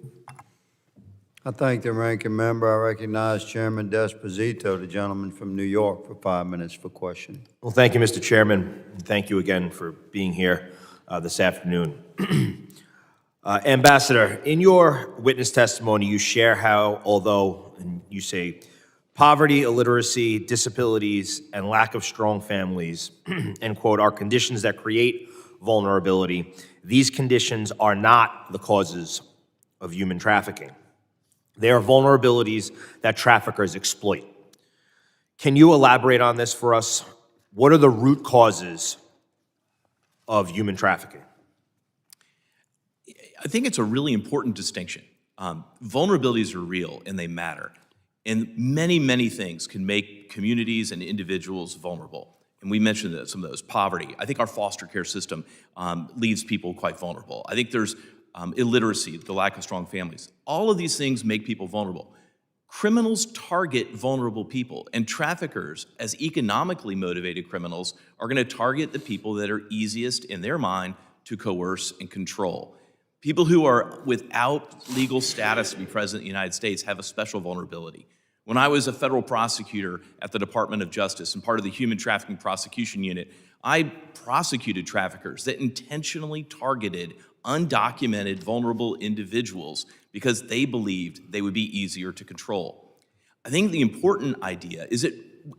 I thank the ranking member. I recognize Chairman Desposito, the gentleman from New York, for 5 minutes for questioning. Well, thank you, Mr. Chairman. Thank you again for being here this afternoon. Ambassador, in your witness testimony, you share how, although, and you say, poverty, illiteracy, disabilities, and lack of strong families, end quote, are conditions that create vulnerability. These conditions are not the causes of human trafficking. They are vulnerabilities that traffickers exploit. Can you elaborate on this for us? What are the root causes of human trafficking? I think it's a really important distinction. Vulnerabilities are real and they matter. And many, many things can make communities and individuals vulnerable. And we mentioned that some of those. Poverty. I think our foster care system leaves people quite vulnerable. I think there's illiteracy, the lack of strong families. All of these things make people vulnerable. Criminals target vulnerable people, and traffickers, as economically motivated criminals, are going to target the people that are easiest in their mind to coerce and control. People who are without legal status to be present in the United States have a special vulnerability. When I was a federal prosecutor at the Department of Justice and part of the Human Trafficking Prosecution Unit, I prosecuted traffickers that intentionally targeted undocumented, vulnerable individuals because they believed they would be easier to control. I think the important idea is that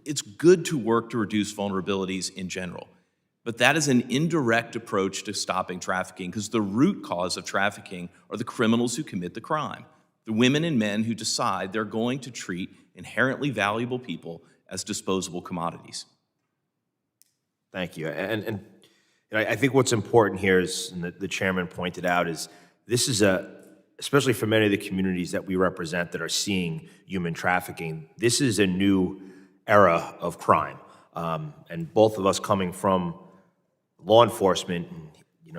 it's good to work to reduce vulnerabilities in general, but that is an indirect approach to stopping trafficking because the root cause of trafficking are the criminals who commit the crime, the women and men who decide they're going to treat inherently valuable people as disposable commodities. Thank you. And I think what's important here is, and the chairman pointed out, is this is especially for many of the communities that we represent that are seeing human trafficking, this is a new era of crime. And both of us coming from law enforcement, and,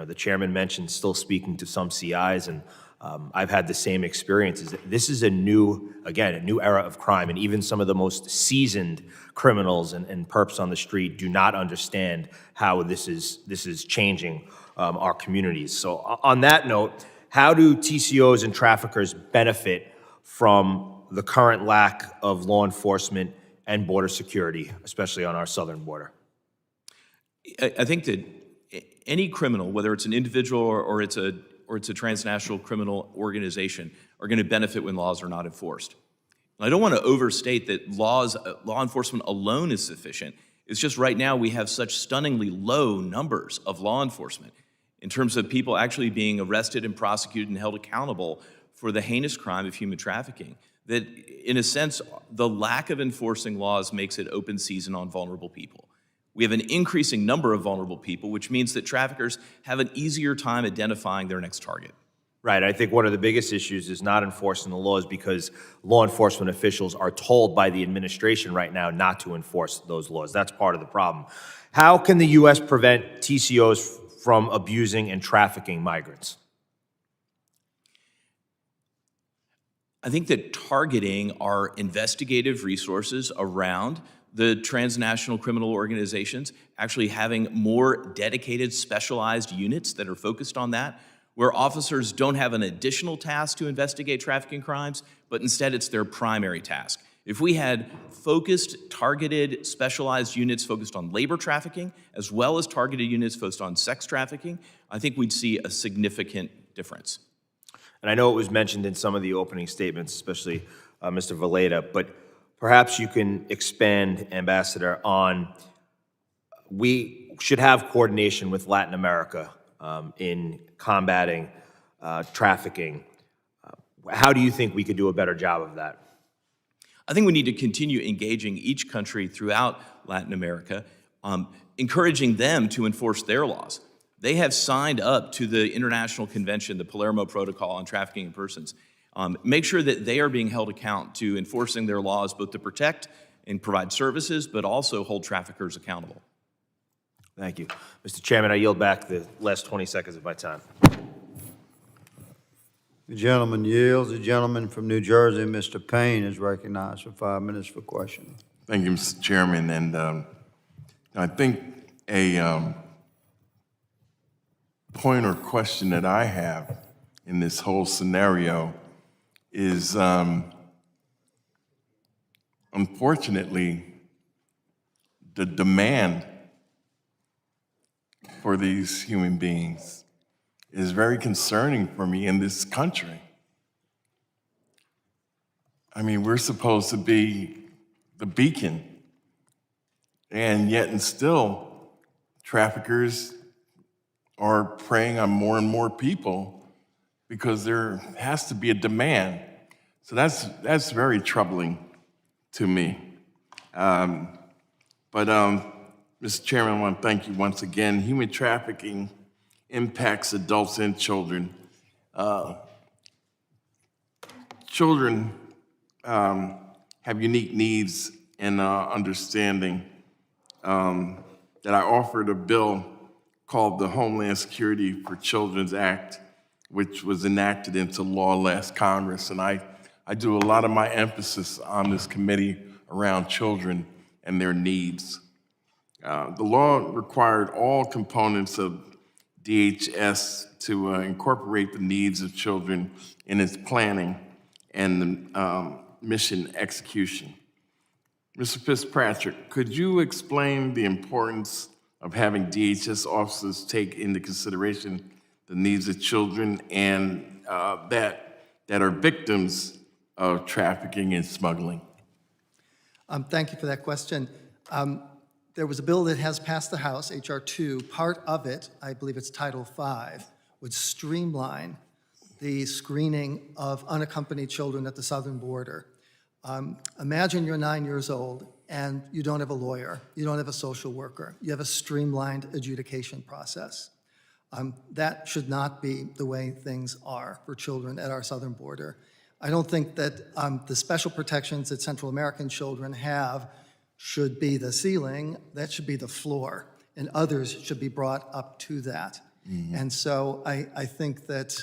the chairman mentioned still speaking to some CIs, and I've had the same experiences. This is a new era of crime, and even some of the most seasoned criminals and perps on the street do not understand how this is changing our communities. So on that note, how do TCOs and traffickers benefit from the current lack of law enforcement and border security, especially on our southern border? I think that any criminal, whether it's an individual or it's a transnational criminal organization, are going to benefit when laws are not enforced. And I don't want to overstate that law enforcement alone is sufficient. It's just right now we have such stunningly low numbers of law enforcement in terms of people actually being arrested and prosecuted and held accountable for the heinous crime of human trafficking, that in a sense, the lack of enforcing laws makes it open season on vulnerable people. We have an increasing number of vulnerable people, which means that traffickers have an easier time identifying their next target. Right. I think one of the biggest issues is not enforcing the laws because law enforcement officials are told by the administration right now not to enforce those laws. That's part of the problem. How can the U.S. prevent TCOs from abusing and trafficking migrants? I think that targeting our investigative resources around the transnational criminal organizations, actually having more dedicated, specialized units that are focused on that, where officers don't have an additional task to investigate trafficking crimes, but instead it's their primary task. If we had focused, targeted, specialized units focused on labor trafficking, as well as targeted units focused on sex trafficking, I think we'd see a significant difference. And I know it was mentioned in some of the opening statements, especially Mr. Valeda, but perhaps you can expand, Ambassador, on we should have coordination with Latin America in combating trafficking. How do you think we could do a better job of that? I think we need to continue engaging each country throughout Latin America, encouraging them to enforce their laws. They have signed up to the International Convention, the Palermo Protocol on Trafficking in Persons. Make sure that they are being held account to enforcing their laws, both to protect and provide services, but also hold traffickers accountable. Thank you. Mr. Chairman, I yield back the last 20 seconds of my time. The gentleman yields. The gentleman from New Jersey, Mr. Payne, is recognized for 5 minutes for questioning. Thank you, Mr. Chairman. And I think a point or question that I have in this whole scenario is, unfortunately, the demand for these human beings is very concerning for me in this country. I mean, we're supposed to be the beacon, and yet and still, traffickers are preying on more and more people because there has to be a demand. So that's very troubling to me. Mr. Chairman, I want to thank you once again. Human trafficking impacts adults and children. Children have unique needs and understanding. That I offered a bill called the Homeland Security for Children's Act, which was enacted into law last Congress. And I do a lot of my emphasis on this committee around children and their needs. The law required all components of DHS to incorporate the needs of children in its planning and mission execution. Mr. Fitzpatrick, could you explain the importance of having DHS officers take into consideration the needs of children and that are victims of trafficking and smuggling? Thank you for that question. There was a bill that has passed the House, H.R. 2. Part of it, I believe it's Title V, would streamline the screening of unaccompanied children at the southern border. Imagine you're 9 years old and you don't have a lawyer, you don't have a social worker, you have a streamlined adjudication process. That should not be the way things are for children at our southern border. I don't think that the special protections that Central American children have should be the ceiling, that should be the floor, and others should be brought up to that. Mm-hmm. And so I think that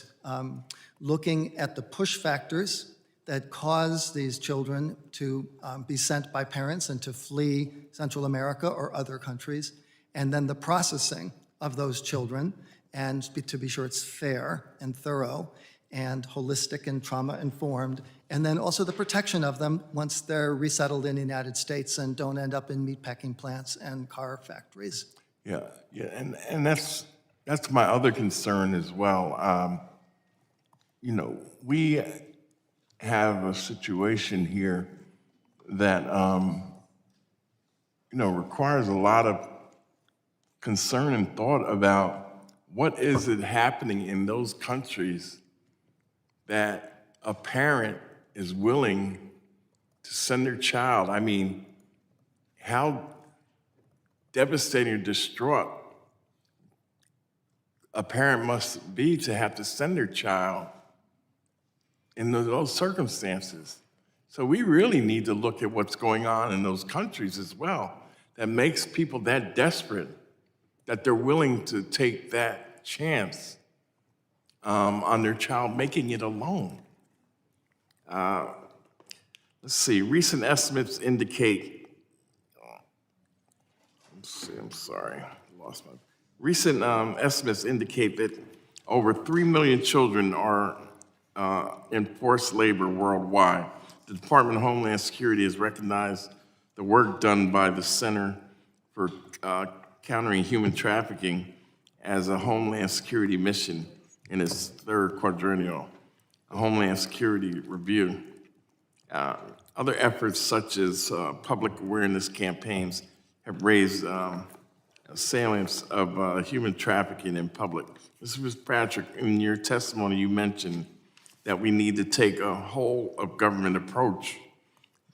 looking at the push factors that cause these children to be sent by parents and to flee Central America or other countries, and then the processing of those children, and to be sure it's fair and thorough and holistic and trauma-informed, and then also the protection of them once they're resettled in the United States and don't end up in meatpacking plants and car factories. Yeah, and that's my other concern as well. We have a situation here that requires a lot of concern and thought about what is it happening in those countries that a parent is willing to send their child. I mean, how devastating or distraught a parent must be to have to send their child in those circumstances. So we really need to look at what's going on in those countries as well that makes people that desperate that they're willing to take that chance on their child making it alone. Let's see, recent estimates indicate, Recent estimates indicate that over 3 million children are in forced labor worldwide. The Department of Homeland Security has recognized the work done by the Center for Countering Human Trafficking as a Homeland Security mission in its third quadrennial Homeland Security review. Other efforts such as public awareness campaigns have raised salience of human trafficking in public. Mr. Fitzpatrick, in your testimony, you mentioned that we need to take a whole of government approach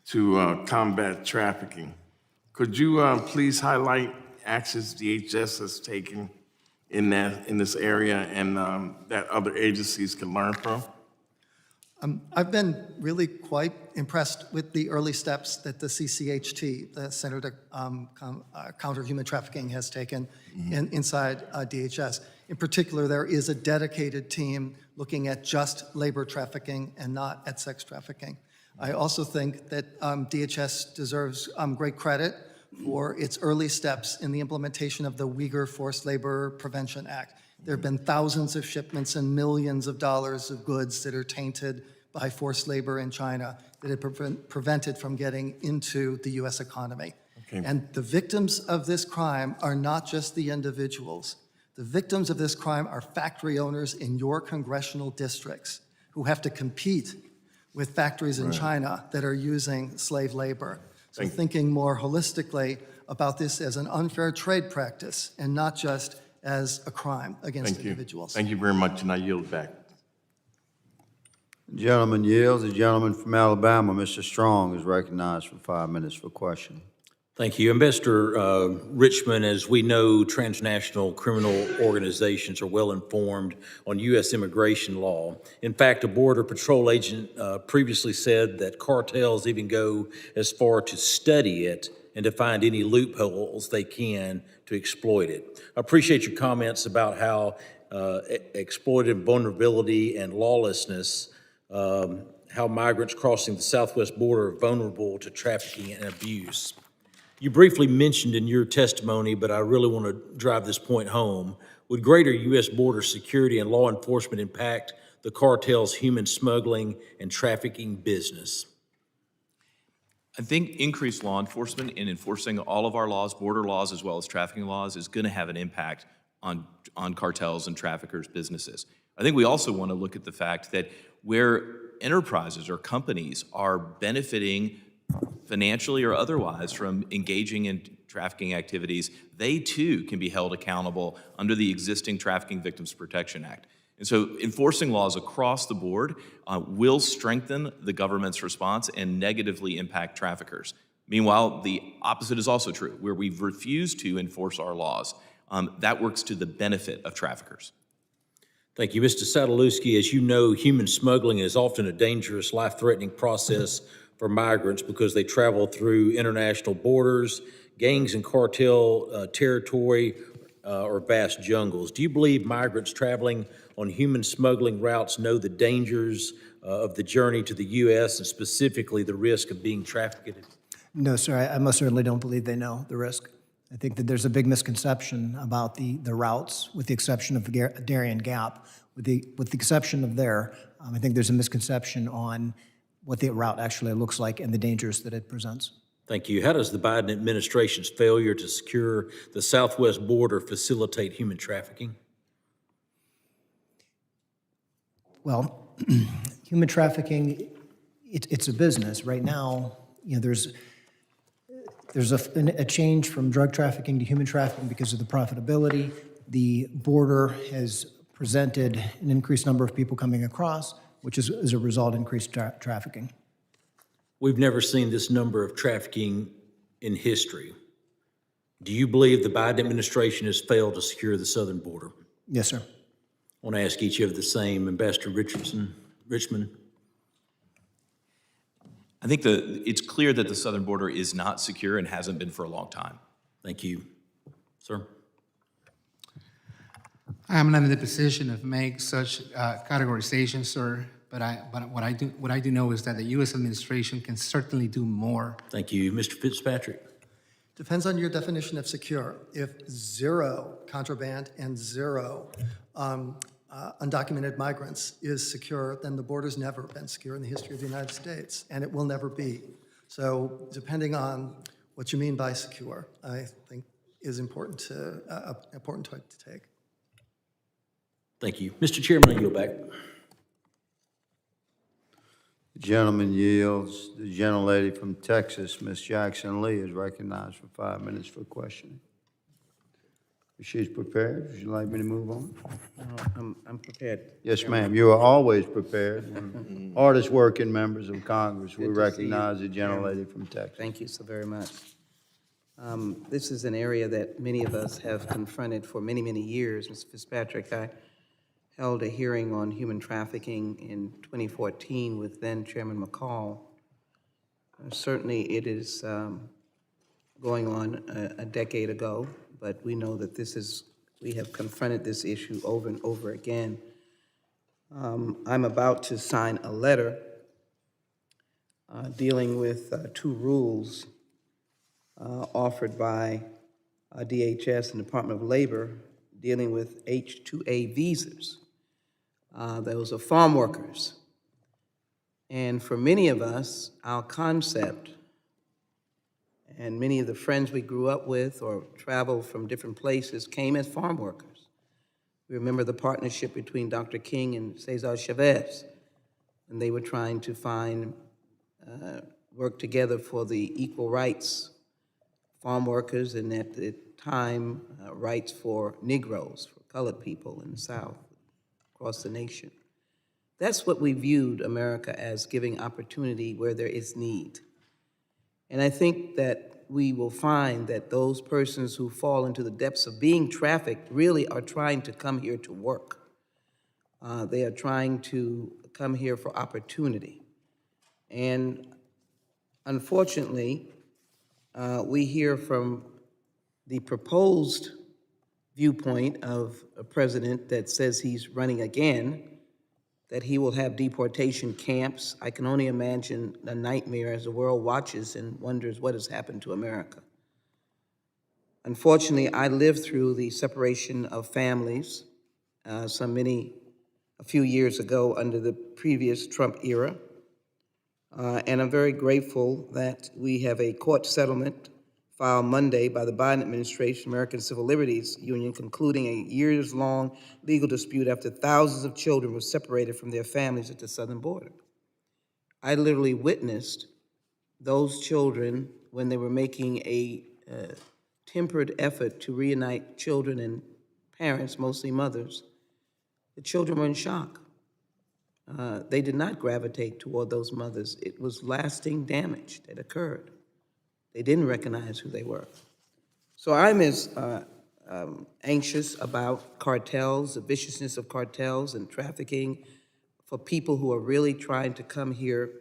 to combat trafficking. Could you please highlight actions DHS has taken in this area and that other agencies can learn from? I've been really quite impressed with the early steps that the CCHT, the Center to Counter Human Trafficking, has taken inside DHS. In particular, there is a dedicated team looking at just labor trafficking and not at sex trafficking. I also think that DHS deserves great credit for its early steps in the implementation of the Uyghur Forced Labor Prevention Act. There have been thousands of shipments and millions of dollars of goods that are tainted by forced labor in China that have prevented from getting into the U.S. economy. Okay. And the victims of this crime are not just the individuals. The victims of this crime are factory owners in your congressional districts who have to compete with factories in China that are using slave labor. So thinking more holistically about this as an unfair trade practice and not just as a crime against individuals. Thank you very much, and I yield back. Gentleman yields. The gentleman from Alabama, Mr. Strong, is recognized for 5 minutes for question. Thank you. Ambassador Richmond, as we know, transnational criminal organizations are well informed on U.S. immigration law. In fact, a Border Patrol agent previously said that cartels even go as far to study it and to find any loopholes they can to exploit it. I appreciate your comments about how exploited vulnerability and lawlessness, how migrants crossing the southwest border are vulnerable to trafficking and abuse. You briefly mentioned in your testimony, but I really want to drive this point home. Would greater U.S. border security and law enforcement impact the cartel's human smuggling and trafficking business? I think increased law enforcement in enforcing all of our laws, border laws as well as trafficking laws, is going to have an impact on cartels and traffickers' businesses. I think we also want to look at the fact that where enterprises or companies are benefiting financially or otherwise from engaging in trafficking activities, they too can be held accountable under the existing Trafficking Victims Protection Act. And so enforcing laws across the board will strengthen the government's response and negatively impact traffickers. Meanwhile, the opposite is also true. Where we've refused to enforce our laws, that works to the benefit of traffickers. Thank you. Mr. Sadulski, as you know, human smuggling is often a dangerous, life-threatening process for migrants because they travel through international borders, gangs and cartel territory, or vast jungles. Do you believe migrants traveling on human smuggling routes know the dangers of the journey to the U.S. and specifically the risk of being trafficked? No, sir, I most certainly don't believe they know the risk. I think that there's a big misconception about the routes, with the exception of the Darien Gap. With the exception of there, I think there's a misconception on what the route actually looks like and the dangers that it presents. Thank you. How does the Biden administration's failure to secure the southwest border facilitate human trafficking? Well, human trafficking, it's a business. Right now, there's a change from drug trafficking to human trafficking because of the profitability. The border has presented an increased number of people coming across, which is, as a result, increased trafficking. We've never seen this number of trafficking in history. Do you believe the Biden administration has failed to secure the southern border? Yes, sir. I want to ask each of the same. Ambassador Richmond. I think it's clear that the southern border is not secure and hasn't been for a long time. Thank you. Sir? I'm not in the position of make such categorization, sir. But what I do know is that the U.S. administration can certainly do more. Thank you. Mr. Fitzpatrick? Depends on your definition of secure. If zero contraband and zero undocumented migrants is secure, then the border's never been secure in the history of the United States, and it will never be. So depending on what you mean by secure, I think is important to take. Thank you. Mr. Chairman, I yield back. The gentleman yields. The gentlelady from Texas, Ms. Jackson Lee, is recognized for 5 minutes for questioning. If she's prepared, would you like me to move on? I'm prepared. Yes, ma'am. You are always prepared. Hardest working members of Congress. We recognize the gentlelady from Texas. Thank you so very much. This is an area that many of us have confronted for many, many years. Mr. Fitzpatrick, I held a hearing on human trafficking in 2014 with then Chairman McCall. Certainly it is going on a decade ago, but we know that we have confronted this issue over and over again. I'm about to sign a letter dealing with two rules offered by DHS and Department of Labor dealing with H-2A visas. Those are farm workers. And for many of us, our concept, and many of the friends we grew up with or traveled from different places came as farm workers. We remember the partnership between Dr. King and Cesar Chavez, and they were trying to work together for the equal rights, farm workers, and at the time, rights for Negroes, for colored people in the South, across the nation. That's what we viewed America as, giving opportunity where there is need. And I think that we will find that those persons who fall into the depths of being trafficked really are trying to come here to work. They are trying to come here for opportunity. And unfortunately, we hear from the proposed viewpoint of a president that says he's running again, that he will have deportation camps. I can only imagine a nightmare as the world watches and wonders what has happened to America. Unfortunately, I lived through the separation of families a few years ago under the previous Trump era. And I'm very grateful that we have a court settlement filed Monday by the Biden administration, American Civil Liberties Union, concluding a years-long legal dispute after thousands of children were separated from their families at the southern border. I literally witnessed those children when they were making a tempered effort to reunite children and parents, mostly mothers. The children were in shock. They did not gravitate toward those mothers. It was lasting damage that occurred. They didn't recognize who they were. So I'm as anxious about cartels, the viciousness of cartels and trafficking for people who are really trying to come here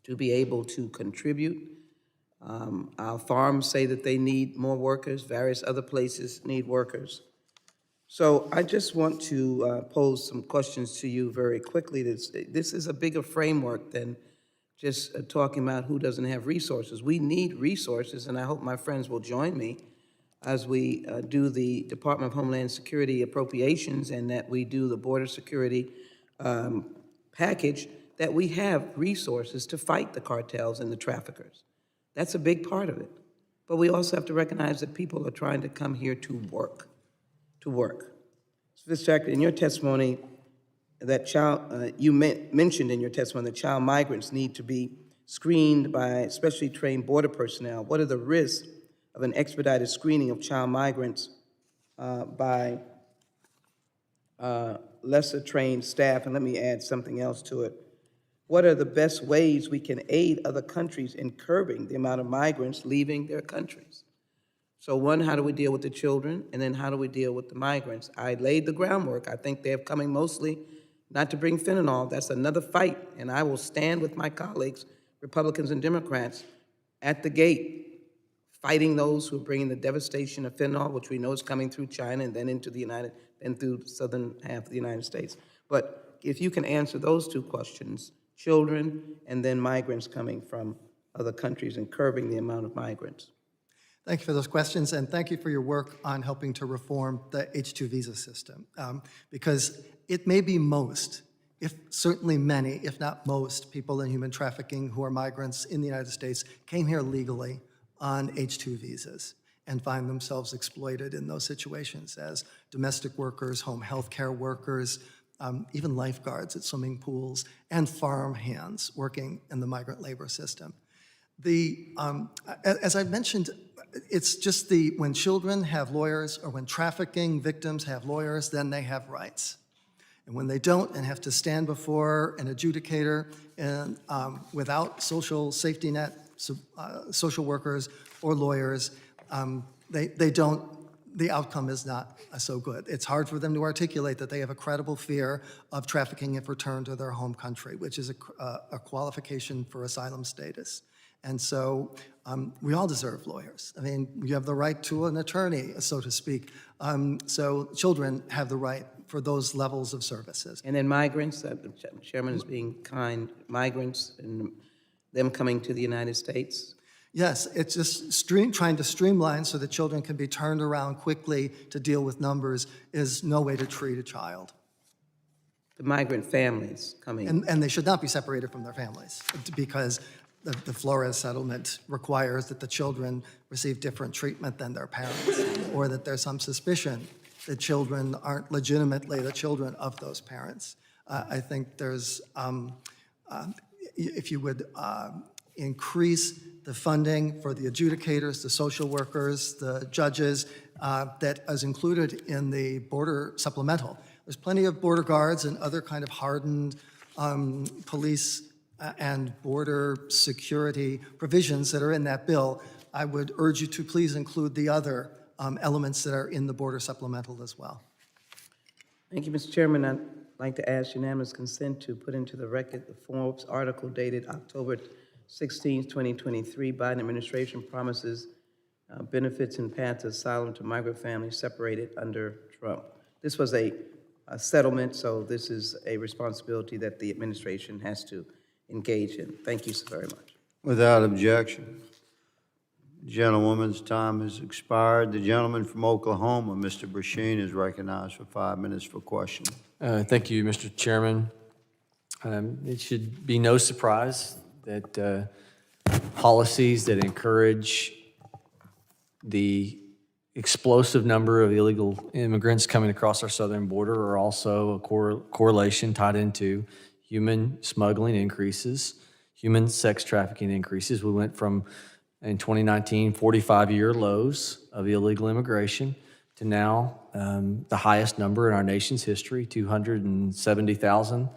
to be able to contribute. Our farms say that they need more workers. Various other places need workers. So I just want to pose some questions to you very quickly. This is a bigger framework than just talking about who doesn't have resources. We need resources, and I hope my friends will join me as we do the Department of Homeland Security appropriations and that we do the border security package, that we have resources to fight the cartels and the traffickers. That's a big part of it. But we also have to recognize that people are trying to come here to work, Mr. Fitzpatrick, in your testimony, that you mentioned in your testimony that child migrants need to be screened by specially trained border personnel. What are the risks of an expedited screening of child migrants by lesser trained staff? And let me add something else to it. What are the best ways we can aid other countries in curbing the amount of migrants leaving their countries? So one, how do we deal with the children? And then how do we deal with the migrants? I laid the groundwork. I think they're coming mostly not to bring fentanyl. That's another fight. And I will stand with my colleagues, Republicans and Democrats, at the gate, fighting those who are bringing the devastation of fentanyl, which we know is coming through China and then into and through the southern half of the United States. But if you can answer those two questions, children and then migrants coming from other countries and curbing the amount of migrants. Thank you for those questions, and thank you for your work on helping to reform the H-2 visa system, because it may be most, if certainly many, if not most, people in human trafficking who are migrants in the United States came here legally on H-2 visas and find themselves exploited in those situations as domestic workers, home health care workers, even lifeguards at swimming pools, and farm hands working in the migrant labor system. As I mentioned, it's just when children have lawyers or when trafficking victims have lawyers, then they have rights. And when they don't and have to stand before an adjudicator and without social safety net, social workers or lawyers, the outcome is not so good. It's hard for them to articulate that they have a credible fear of trafficking if returned to their home country, which is a qualification for asylum status. And so we all deserve lawyers. I mean, you have the right to an attorney, so to speak. So children have the right for those levels of services. And then migrants, the chairman is being kind, migrants and them coming to the United States. Yes, it's just trying to streamline so that children can be turned around quickly to deal with numbers is no way to treat a child. The migrant families coming. And they should not be separated from their families because the Flores settlement requires that the children receive different treatment than their parents or that there's some suspicion the children aren't legitimately the children of those parents. I think there's, if you would increase the funding for the adjudicators, the social workers, the judges, that is included in the border supplemental. There's plenty of border guards and other kind of hardened police and border security provisions that are in that bill. I would urge you to please include the other elements that are in the border supplemental as well. Thank you, Mr. Chairman. I'd like to ask unanimous consent to put into the record the Forbes article dated October 16, 2023. Biden administration promises benefits and path to asylum to migrant families separated under Trump. This was a settlement, so this is a responsibility that the administration has to engage in. Thank you so very much. Without objection. Gentlewoman's time has expired. The gentleman from Oklahoma, Mr. Brashear, is recognized for 5 minutes for questioning. Thank you, Mr. Chairman. It should be no surprise that policies that encourage the explosive number of illegal immigrants coming across our southern border are also a correlation tied into human smuggling increases, human sex trafficking increases. We went from, in 2019, 45-year lows of illegal immigration to now the highest number in our nation's history, 270,000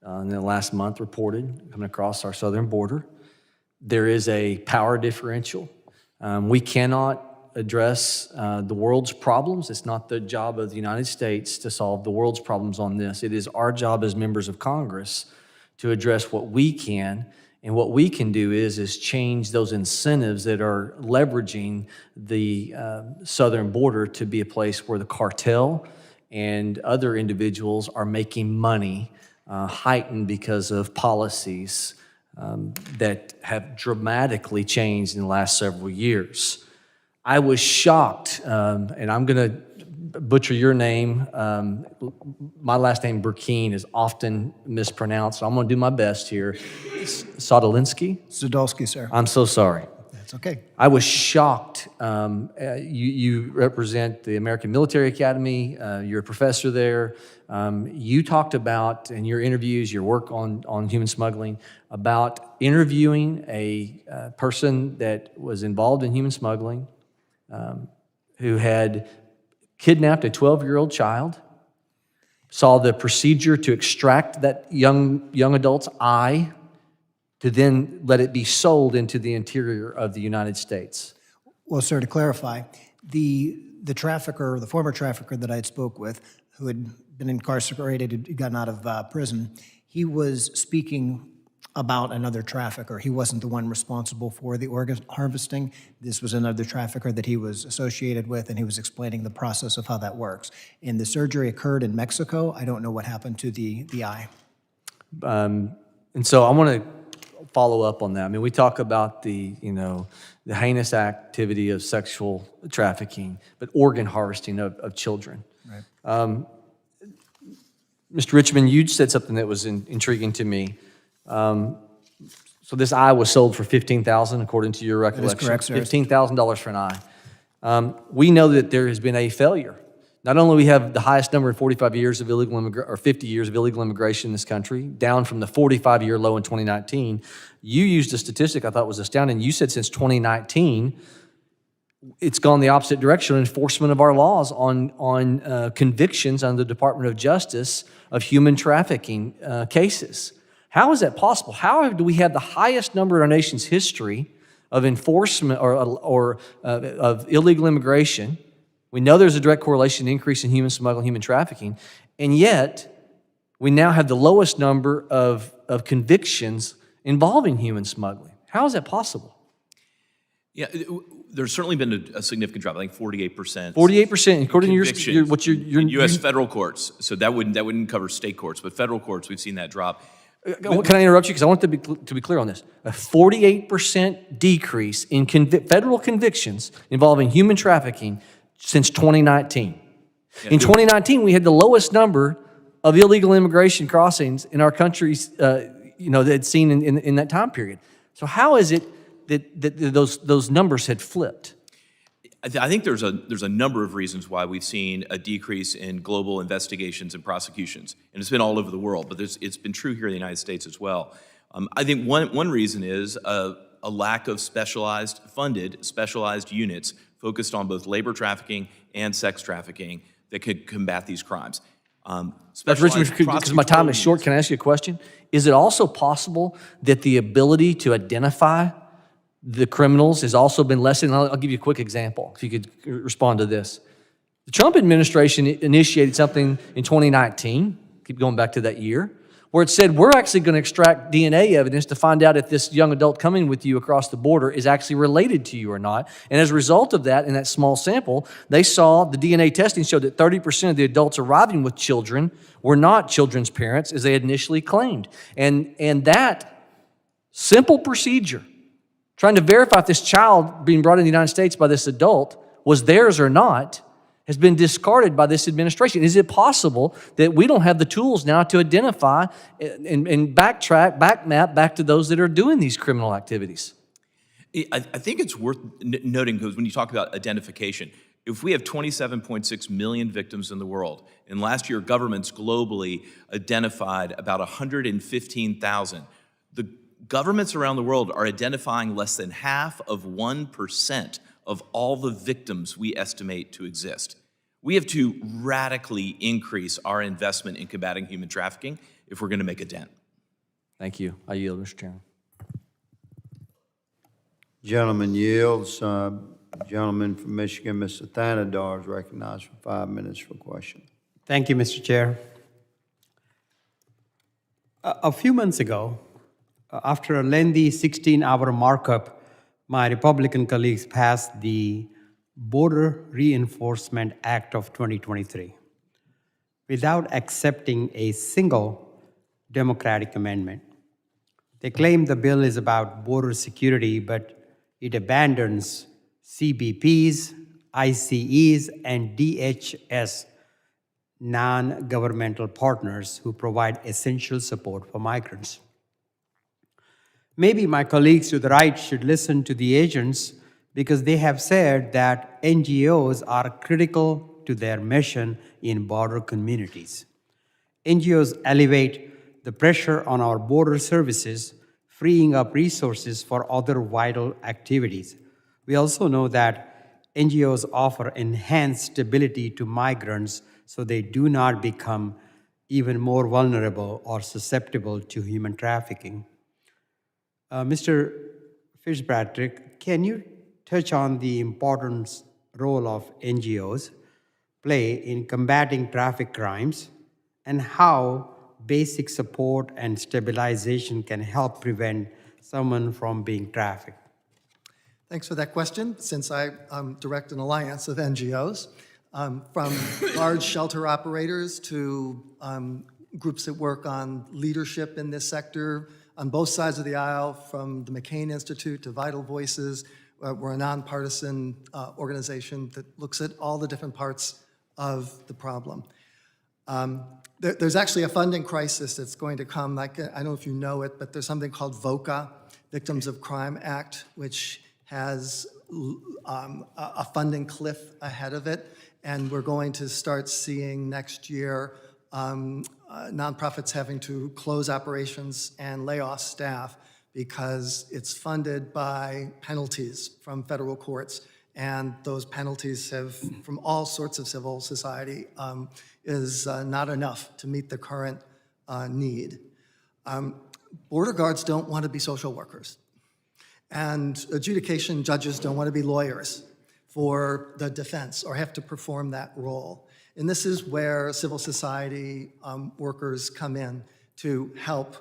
in the last month reported coming across our southern border. There is a power differential. We cannot address the world's problems. It's not the job of the United States to solve the world's problems on this. It is our job as members of Congress to address what we can. And what we can do is change those incentives that are leveraging the southern border to be a place where the cartel and other individuals are making money, heightened because of policies that have dramatically changed in the last several years. I was shocked, and I'm going to butcher your name. My last name, Burkeen, is often mispronounced. So I'm going to do my best here. Sadulski? Sadulski, sir. I'm so sorry. That's okay. I was shocked. You represent the American Military Academy. You're a professor there. You talked about, in your interviews, your work on human smuggling, about interviewing a person that was involved in human smuggling, who had kidnapped a 12-year-old child, saw the procedure to extract that young adult's eye, to then let it be sold into the interior of the United States. Well, sir, to clarify, the trafficker, the former trafficker that I had spoke with, who had been incarcerated, had gotten out of prison, he was speaking about another trafficker. He wasn't the one responsible for the organ harvesting. This was another trafficker that he was associated with, and he was explaining the process of how that works. And the surgery occurred in Mexico. I don't know what happened to the eye. And so I want to follow up on that. I mean, we talk about the heinous activity of sexual trafficking, but organ harvesting of children. Right. Mr. Richmond, you said something that was intriguing to me. So this eye was sold for $15,000, according to your recollection. That is correct, sir. $15,000 for an eye. We know that there has been a failure. Not only we have the highest number in 45 years of illegal or 50 years of illegal immigration in this country, down from the 45-year low in 2019. You used a statistic I thought was astounding. You said since 2019, it's gone the opposite direction in enforcement of our laws on convictions under the Department of Justice of human trafficking cases. How is that possible? How do we have the highest number in our nation's history of enforcement or of illegal immigration? We know there's a direct correlation, increase in human smuggling, human trafficking, and yet we now have the lowest number of convictions involving human smuggling. How is that possible? Yeah, there's certainly been a significant drop. I think 48%. 48%, according to your in U.S. federal courts. So that wouldn't cover state courts, but federal courts, we've seen that drop. Can I interrupt you? Because I want to be clear on this. A 48% decrease in federal convictions involving human trafficking since 2019. In 2019, we had the lowest number of illegal immigration crossings in our country's, that seen in that time period. So how is it that those numbers had flipped? I think there's a number of reasons why we've seen a decrease in global investigations and prosecutions, and it's been all over the world, but it's been true here in the United States as well. I think one reason is a lack of specialized units focused on both labor trafficking and sex trafficking that could combat these crimes. Dr. Richmond, because my time is short, can I ask you a question? Is it also possible that the ability to identify the criminals has also been lessened? I'll give you a quick example, if you could respond to this. The Trump administration initiated something in 2019, keep going back to that year, where it said, we're actually going to extract DNA evidence to find out if this young adult coming with you across the border is actually related to you or not. And as a result of that, in that small sample, they saw the DNA testing showed that 30% of the adults arriving with children were not children's parents, as they had initially claimed. And that simple procedure, trying to verify if this child being brought into the United States by this adult was theirs or not, has been discarded by this administration. Is it possible that we don't have the tools now to identify and backtrack, backmap back to those that are doing these criminal activities? I think it's worth noting, because when you talk about identification, if we have 27.6 million victims in the world, and last year governments globally identified about 115,000, the governments around the world are identifying less than half of 1% of all the victims we estimate to exist. We have to radically increase our investment in combating human trafficking if we're going to make a dent. Thank you. I yield, Mr. Chairman. Gentleman yields. Gentleman from Michigan, Mr. Thanadar, is recognized for 5 minutes for question. Thank you, Mr. Chair. A few months ago, after a lengthy 16-hour markup, my Republican colleagues passed the Border Reinforcement Act of 2023 without accepting a single Democratic amendment. They claim the bill is about border security, but it abandons CBPs, ICEs, and DHS, non-governmental partners who provide essential support for migrants. Maybe my colleagues to the right should listen to the agents, because they have said that NGOs are critical to their mission in border communities. NGOs elevate the pressure on our border services, freeing up resources for other vital activities. We also know that NGOs offer enhanced stability to migrants so they do not become even more vulnerable or susceptible to human trafficking. Mr. Fitzpatrick, can you touch on the important role of NGOs play in combating traffic crimes and how basic support and stabilization can help prevent someone from being trafficked? Thanks for that question. Since I direct an alliance of NGOs, from large shelter operators to groups that work on leadership in this sector, on both sides of the aisle, from the McCain Institute to Vital Voices. We're a nonpartisan organization that looks at all the different parts of the problem. There's actually a funding crisis that's going to come. Like, I don't know if you know it, but there's something called VOCA, Victims of Crime Act, which has a funding cliff ahead of it. And we're going to start seeing next year nonprofits having to close operations and lay off staff because it's funded by penalties from federal courts. And those penalties have, from all sorts of civil society, is not enough to meet the current need. Border guards don't want to be social workers. And adjudication judges don't want to be lawyers for the defense or have to perform that role. And this is where civil society workers come in to help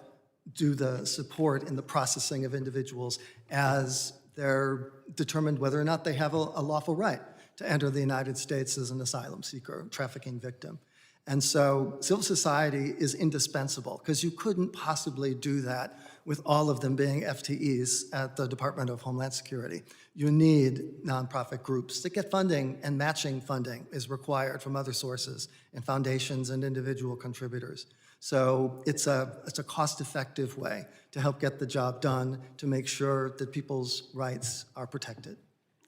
do the support in the processing of individuals as they're determined whether or not they have a lawful right to enter the United States as an asylum seeker, trafficking victim. And so civil society is indispensable because you couldn't possibly do that with all of them being FTEs at the Department of Homeland Security. You need nonprofit groups to get funding, and matching funding is required from other sources and foundations and individual contributors. So it's a cost-effective way to help get the job done, to make sure that people's rights are protected.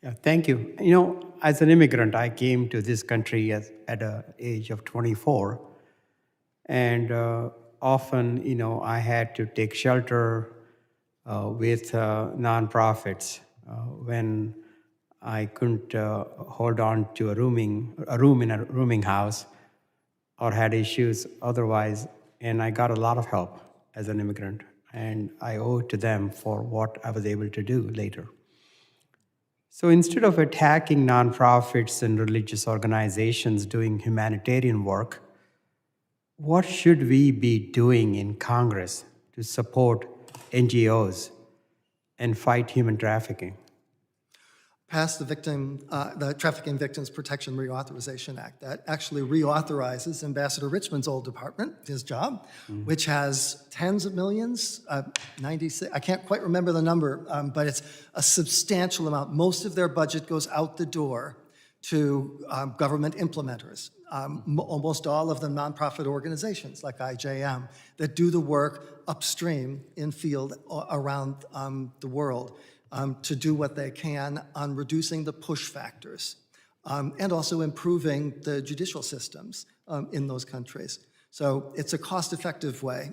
Yeah, thank you. You know, as an immigrant, I came to this country at the age of 24. And often, you know, I had to take shelter with nonprofits when I couldn't hold on to a room in a rooming house or had issues otherwise. And I got a lot of help as an immigrant. And I owe it to them for what I was able to do later. So instead of attacking nonprofits and religious organizations doing humanitarian work, what should we be doing in Congress to support NGOs and fight human trafficking? Passed the Trafficking Victims Protection Reauthorization Act that actually reauthorizes Ambassador Richmond's old department, his job, which has tens of millions, 96, I can't quite remember the number, but it's a substantial amount. Most of their budget goes out the door to government implementers, almost all of them nonprofit organizations like IJM that do the work upstream in field around the world. To do what they can on reducing the push factors and also improving the judicial systems in those countries. So it's a cost-effective way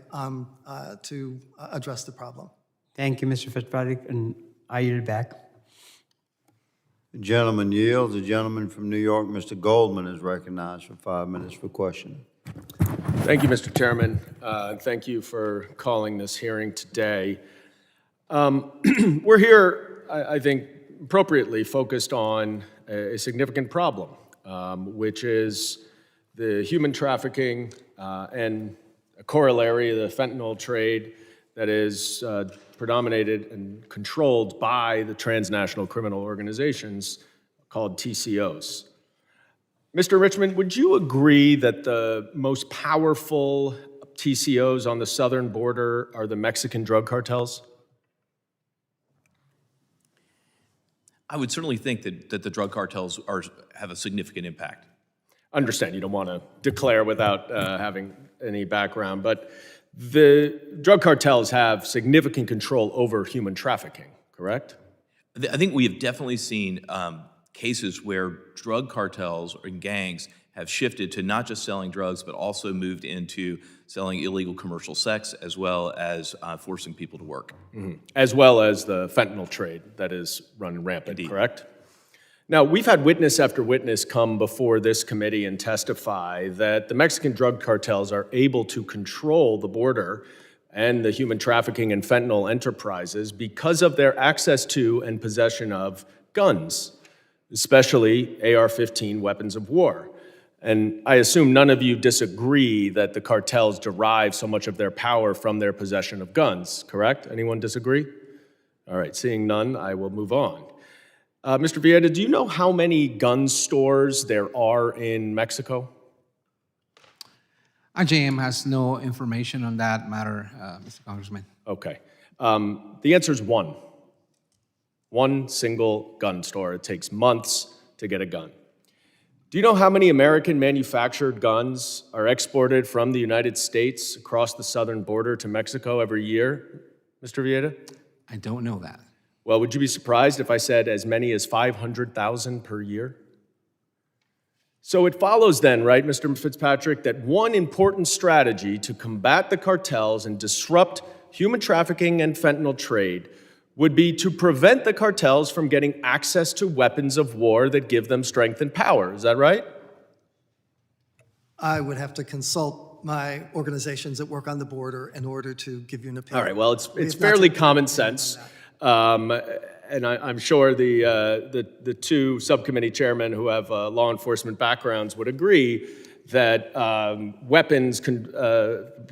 to address the problem. Thank you, Mr. Fitzpatrick, and I yield back. The gentleman yields. The gentleman from New York, Mr. Goldman, is recognized for 5 minutes for questioning. Thank you, Mr. Chairman. Thank you for calling this hearing today. We're here, I think, appropriately focused on a significant problem, which is the human trafficking and a corollary, the fentanyl trade that is predominated and controlled by the transnational criminal organizations called TCOs. Mr. Richmond, would you agree that the most powerful TCOs on the southern border are the Mexican drug cartels? I would certainly think that the drug cartels have a significant impact. Understand you don't want to declare without having any background, but the drug cartels have significant control over human trafficking, correct? I think we have definitely seen cases where drug cartels and gangs have shifted to not just selling drugs, but also moved into selling illegal commercial sex, as well as forcing people to work. Mm-hmm. As well as the fentanyl trade that is running rampant, Indeed. Correct? Now, we've had witness after witness come before this committee and testify that the Mexican drug cartels are able to control the border and the human trafficking and fentanyl enterprises because of their access to and possession of guns, especially AR-15 weapons of war. And I assume none of you disagree that the cartels derive so much of their power from their possession of guns, correct? Anyone disagree? All right, seeing none, I will move on. Mr. Villeda, do you know how many gun stores there are in Mexico? IJM has no information on that matter, Mr. Congressman. Okay. The answer is one. One single gun store. It takes months to get a gun. Do you know how many American manufactured guns are exported from the United States across the southern border to Mexico every year, Mr. Villeda? I don't know that. Well, would you be surprised if I said as many as 500,000 per year? So it follows then, right, Mr. Fitzpatrick, that one important strategy to combat the cartels and disrupt human trafficking and fentanyl trade would be to prevent the cartels from getting access to weapons of war that give them strength and power. Is that right? I would have to consult my organizations that work on the border in order to give you an opinion. All right, well, it's fairly common sense. And I'm sure the two subcommittee chairmen who have law enforcement backgrounds would agree that weapons can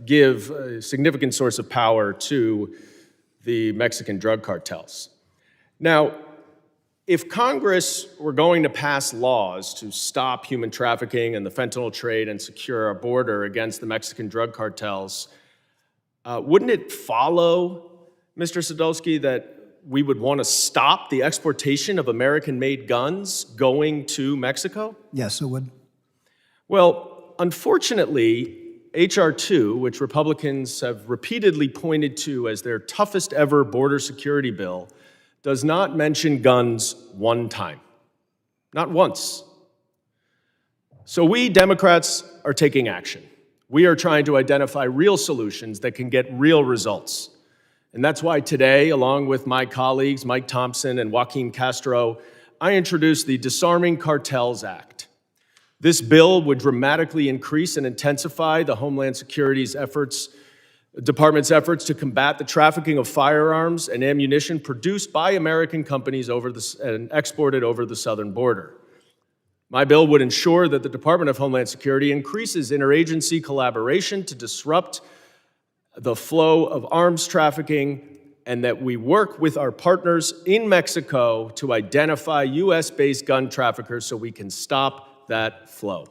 give a significant source of power to the Mexican drug cartels. Now, if Congress were going to pass laws to stop human trafficking and the fentanyl trade and secure our border against the Mexican drug cartels, wouldn't it follow, Mr. Sadulski, that we would want to stop the exportation of American-made guns going to Mexico? Yes, it would. Well, unfortunately, H.R. 2, which Republicans have repeatedly pointed to as their toughest ever border security bill, does not mention guns one time. Not once. So we Democrats are taking action. We are trying to identify real solutions that can get real results. And that's why today, along with my colleagues, Mike Thompson and Joaquin Castro, I introduced the Disarming Cartels Act. This bill would dramatically increase and intensify the Homeland Security's Department's efforts to combat the trafficking of firearms and ammunition produced by American companies and exported over the southern border. My bill would ensure that the Department of Homeland Security increases interagency collaboration to disrupt the flow of arms trafficking, and that we work with our partners in Mexico to identify US-based gun traffickers so we can stop that flow.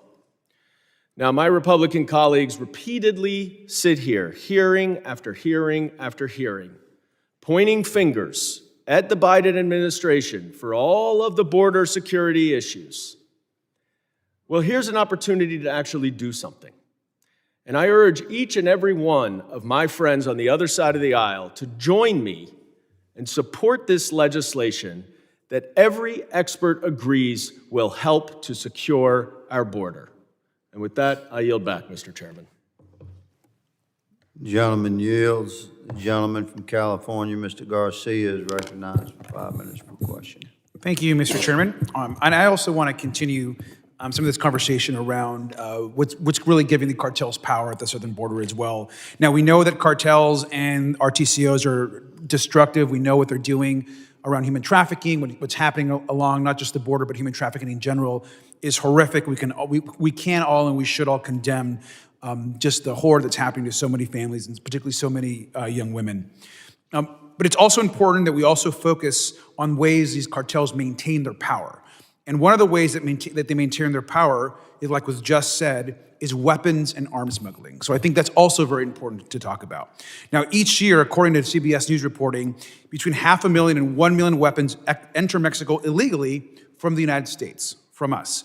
Now, my Republican colleagues repeatedly sit here, hearing after hearing after hearing, pointing fingers at the Biden administration for all of the border security issues. Well, here's an opportunity to actually do something. And I urge each and every one of my friends on the other side of the aisle to join me and support this legislation that every expert agrees will help to secure our border. And with that, I yield back, Mr. Chairman. Gentleman yields. The gentleman from California, Mr. Garcia, is recognized for 5 minutes per question. Thank you, Mr. Chairman. And I also want to continue some of this conversation around what's really giving the cartels power at the southern border as well. Now, we know that cartels and RTCOs are destructive. We know what they're doing around human trafficking. What's happening along not just the border, but human trafficking in general is horrific. We can all and we should all condemn just the horror that's happening to so many families, and particularly so many young women. But it's also important that we also focus on ways these cartels maintain their power. And one of the ways that they maintain their power is, like was just said, is weapons and arms smuggling. So I think that's also very important to talk about. Now, each year, according to CBS News reporting, between 500,000 and 1 million weapons enter Mexico illegally from the United States, from us.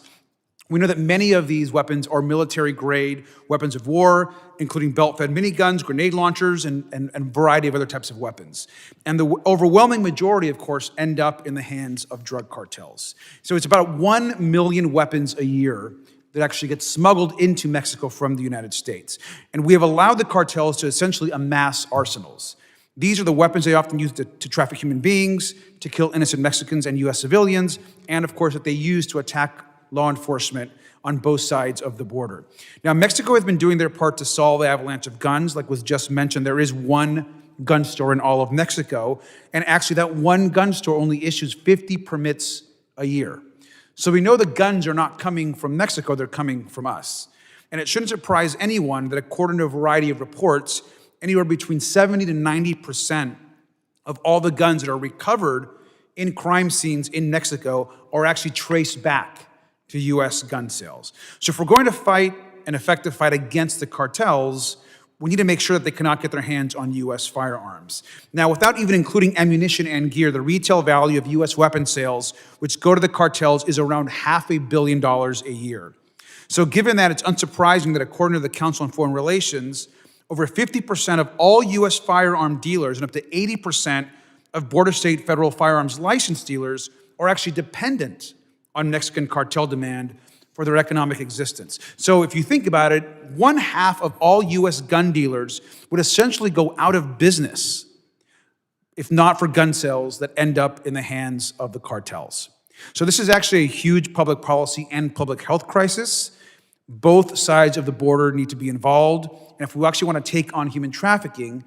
We know that many of these weapons are military-grade weapons of war, including belt-fed miniguns, grenade launchers, and a variety of other types of weapons. And the overwhelming majority, of course, end up in the hands of drug cartels. So it's about 1 million weapons a year that actually get smuggled into Mexico from the United States. And we have allowed the cartels to essentially amass arsenals. These are the weapons they often use to traffic human beings, to kill innocent Mexicans and US civilians, and of course that they use to attack law enforcement on both sides of the border. Now, Mexico has been doing their part to solve the avalanche of guns. Like was just mentioned, there is one gun store in all of Mexico, and actually that one gun store only issues 50 permits a year. So we know the guns are not coming from Mexico, they're coming from us. And it shouldn't surprise anyone that according to a variety of reports, anywhere between 70 to 90% of all the guns that are recovered in crime scenes in Mexico are actually traced back to US gun sales. So if we're going to fight an effective fight against the cartels, we need to make sure that they cannot get their hands on US firearms. Now, without even including ammunition and gear, the retail value of US weapon sales, which go to the cartels, is around $500 million a year. So given that, it's unsurprising that according to the Council on Foreign Relations, over 50% of all US firearm dealers and up to 80% of border state federal firearms license dealers are actually dependent on Mexican cartel demand for their economic existence. So if you think about it, 1/2 of all US gun dealers would essentially go out of business if not for gun sales that end up in the hands of the cartels. So this is actually a huge public policy and public health crisis. Both sides of the border need to be involved. And if we actually want to take on human trafficking,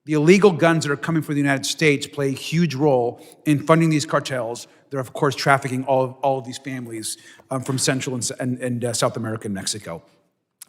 the illegal guns that are coming from the United States play a huge role in funding these cartels. They're, of course, trafficking all of these families from Central and South America and Mexico.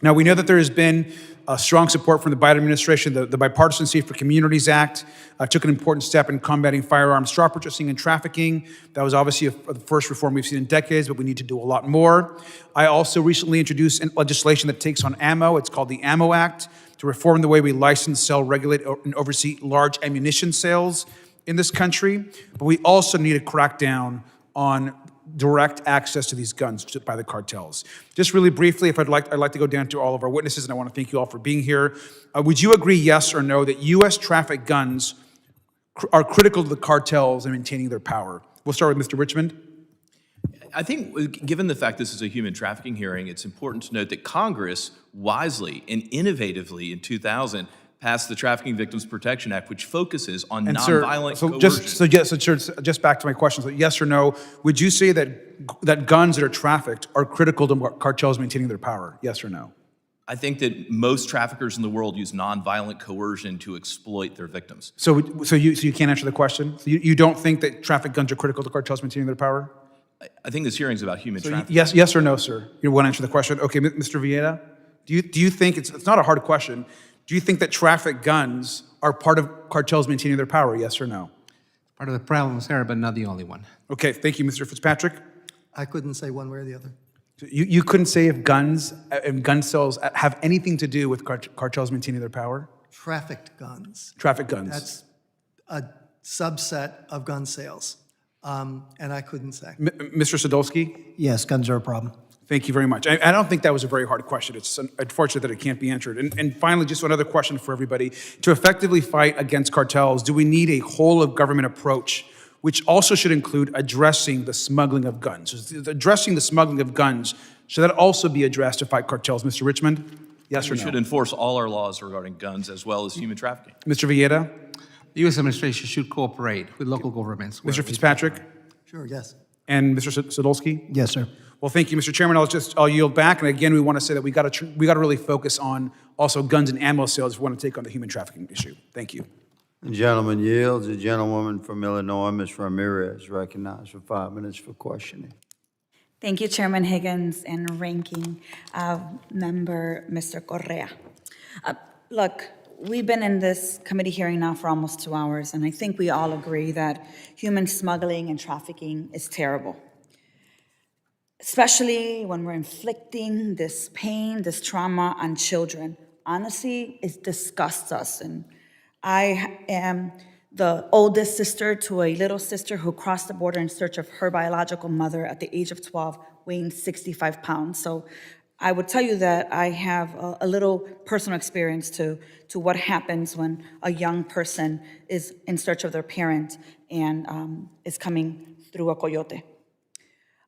Now, we know that there has been strong support from the Biden administration. The Bipartisan Safe for Communities Act took an important step in combating firearms straw purchasing and trafficking. That was obviously the first reform we've seen in decades, but we need to do a lot more. I also recently introduced legislation that takes on ammo. It's called the Ammo Act, to reform the way we license, sell, regulate, and oversee large ammunition sales in this country. But we also need to crack down on direct access to these guns by the cartels. Just really briefly, I'd like to go down to all of our witnesses, and I want to thank you all for being here. Would you agree, yes or no, that U.S. trafficked guns are critical to the cartels in maintaining their power. We'll start with Mr. Richmond. I think, given the fact this is a human trafficking hearing, it's important to note that Congress wisely and innovatively in 2000 passed the Trafficking Victims Protection Act, which focuses on And sir, nonviolent so coercion. just back to my question. So yes or no? Would you say that guns that are trafficked are critical to cartels maintaining their power? Yes or no? I think that most traffickers in the world use nonviolent coercion to exploit their victims. So you can't answer the question. So you don't think that trafficked guns are critical to cartels maintaining their power? I think this hearing is about human trafficking. Yes or no, sir? You want to answer the question? Okay, Mr. Villeda, do you think it's not a hard question? Do you think that trafficked guns are part of cartels maintaining their power? Yes or no? Part of the problem, sir, but not the only one. Okay, thank you, Mr. Fitzpatrick. I couldn't say one way or the other. You couldn't say if gun sales have anything to do with cartels maintaining their power? Trafficked guns. Trafficked guns. That's a subset of gun sales. And I couldn't say. Mr. Sadulski? Yes, guns are a problem. Thank you very much. I don't think that was a very hard question. It's unfortunate that it can't be answered. And finally, just another question for everybody. To effectively fight against cartels, do we need a whole-of-government approach, which also should include addressing the smuggling of guns? Addressing the smuggling of guns, should that also be addressed to fight cartels? Mr. Richmond? Yes or We no? should enforce all our laws regarding guns as well as human trafficking. Mr. Villeda? The U.S. administration should cooperate with local governments. Mr. Fitzpatrick? Sure, yes. And Mr. Sadulski? Yes, sir. Well, thank you, Mr. Chairman. I'll yield back. And again, we want to say that we got to really focus on also guns and ammo sales if we want to take on the human trafficking issue. Thank you. The gentleman yields. The gentlewoman from Illinois, Ms. Ramirez, recognized for 5 minutes for questioning. Thank you, Chairman Higgins and Ranking Member Mr. Correa. Look, we've been in this committee hearing now for almost 2 hours, and I think we all agree that human smuggling and trafficking is terrible, especially when we're inflicting this pain, this trauma on children. Honestly, it disgusts us. And I am the oldest sister to a little sister who crossed the border in search of her biological mother at the age of 12, weighing 65 pounds. So I would tell you that I have a little personal experience to what happens when a young person is in search of their parent and is coming through a coyote.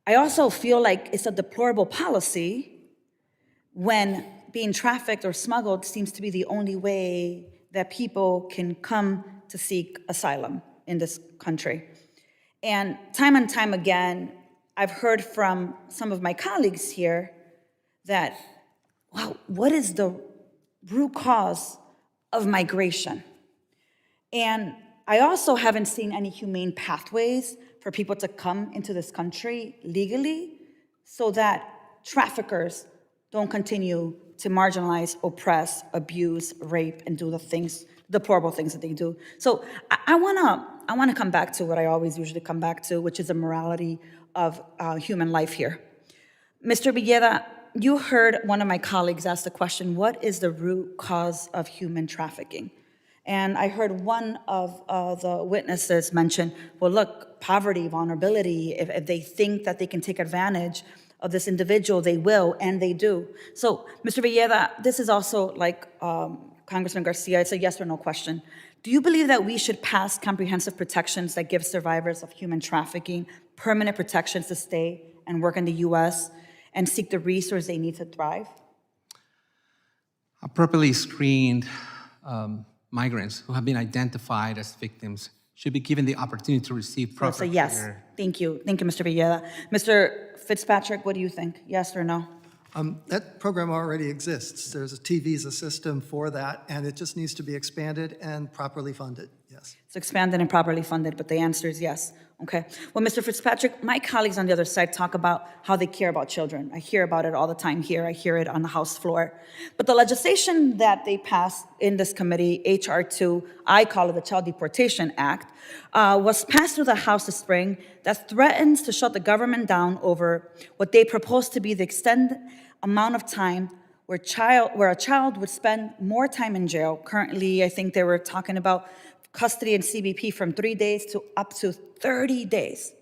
I also feel like it's a deplorable policy when being trafficked or smuggled seems to be the only way that people can come to seek asylum in this country. And time again, I've heard from some of my colleagues here that, wow, what is the root cause of migration? And I also haven't seen any humane pathways for people to come into this country legally so that traffickers don't continue to marginalize, oppress, abuse, rape, and do the things, deplorable things that they do. So I wanna come back to what I always usually come back to, which is the morality of human life here. Mr. Villeda, you heard one of my colleagues ask the question, what is the root cause of human trafficking? And I heard one of the witnesses mention, well, look, poverty, vulnerability, if they think that they can take advantage of this individual, they will, and they do. So, Mr. Villeda, this is also like Congressman Garcia, it's a yes or no question. Do you believe that we should pass comprehensive protections that give survivors of human trafficking permanent protections to stay and work in the U.S. and seek the resources they need to thrive? Appropriately screened migrants who have been identified as victims should be given the opportunity to receive proper So yes. care. Thank you, Mr. Villeda. Mr. Fitzpatrick, what do you think? Yes or no? That program already exists. There's a T-visa system for that, and it just needs to be expanded and properly funded, yes. It's expanded and properly funded, but the answer is yes. Okay. Well, Mr. Fitzpatrick, my colleagues on the other side talk about how they care about children. I hear about it all the time here. I hear it on the House floor. But the legislation that they passed in this committee, H.R. 2, I call it the Child Deportation Act, was passed through the House this spring that threatens to shut the government down over what they propose to be the extended amount of time where a child would spend more time in jail. Currently, I think they were talking about custody and CBP from 3 days to up to 30 days.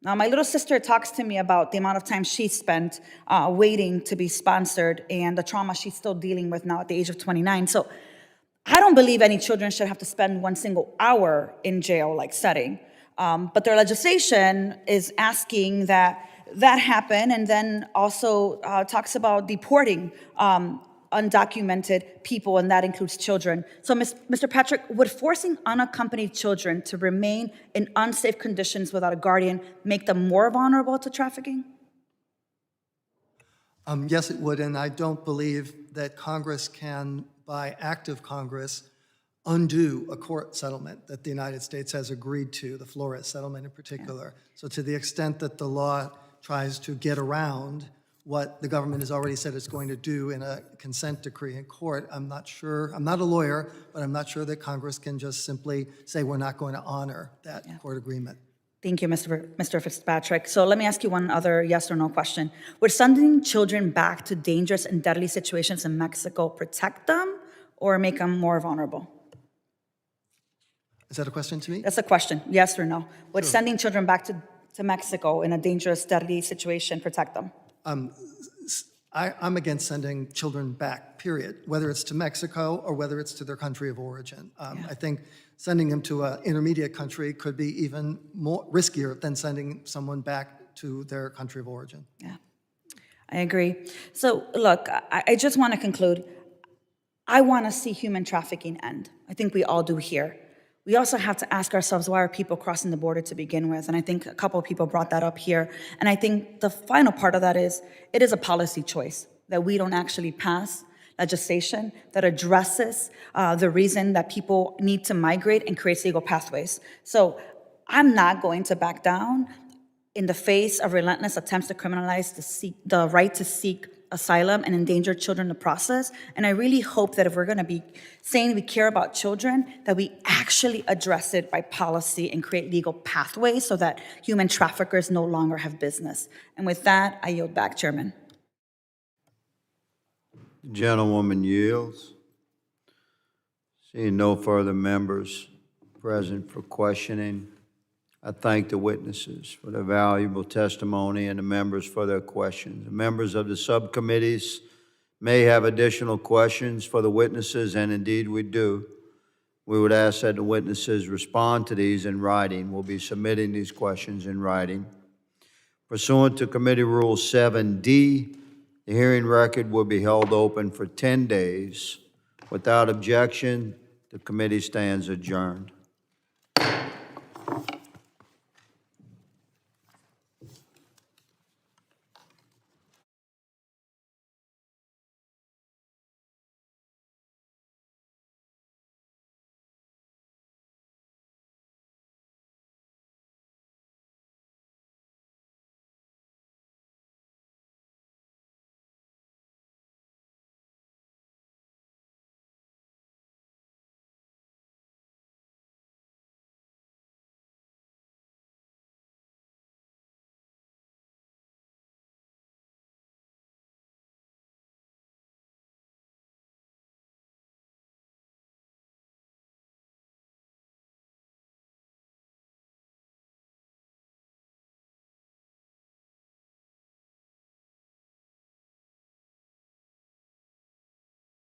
Now, my little sister talks to me about the amount of time she spent waiting to be sponsored and the trauma she's still dealing with now at the age of 29. So I don't believe any children should have to spend one single hour in jail-like setting. But their legislation is asking that happen, and then also talks about deporting undocumented people, and that includes children. So, Mr. Patrick, would forcing unaccompanied children to remain in unsafe conditions without a guardian make them more vulnerable to trafficking? Yes, it would, and I don't believe that Congress can, by act of Congress, undo a court settlement that the United States has agreed to, the Flores settlement in particular. So to the extent that the law tries to get around what the government has already said it's going to do in a consent decree in court, I'm not sure, I'm not a lawyer, but I'm not sure that Congress can just simply say we're not going to honor that court agreement. Thank you, Mr. Fitzpatrick. So let me ask you one other yes or no question. Would sending children back to dangerous and deadly situations in Mexico protect them or make them more vulnerable? Is that a question to me? That's a question, yes or no. Would sending children back to Mexico in a dangerous, deadly situation protect them? I'm against sending children back, period, whether it's to Mexico or whether it's to their country of origin. I think sending them to an intermediate country could be even more riskier than sending someone back to their country of origin. Yeah, I agree. So look, I just want to conclude. I want to see human trafficking end. I think we all do here. We also have to ask ourselves, why are people crossing the border to begin with? And I think a couple of people brought that up here. And I think the final part of that is, it is a policy choice that we don't actually pass legislation that addresses the reason that people need to migrate and creates legal pathways. So I'm not going to back down in the face of relentless attempts to criminalize the right to seek asylum and endanger children in the process. And I really hope that if we're going to be saying we care about children, that we actually address it by policy and create legal pathways so that human traffickers no longer have business. And with that, I yield back, Chairman. The gentlewoman yields. Seeing no further members present for questioning, I thank the witnesses for their valuable testimony and the members for their questions. The members of the subcommittees may have additional questions for the witnesses, and indeed we do. We would ask that the witnesses respond to these in writing. We'll be submitting these questions in writing. Pursuant to Committee Rule 7D, the hearing record will be held open for 10 days. Without objection, the committee stands adjourned.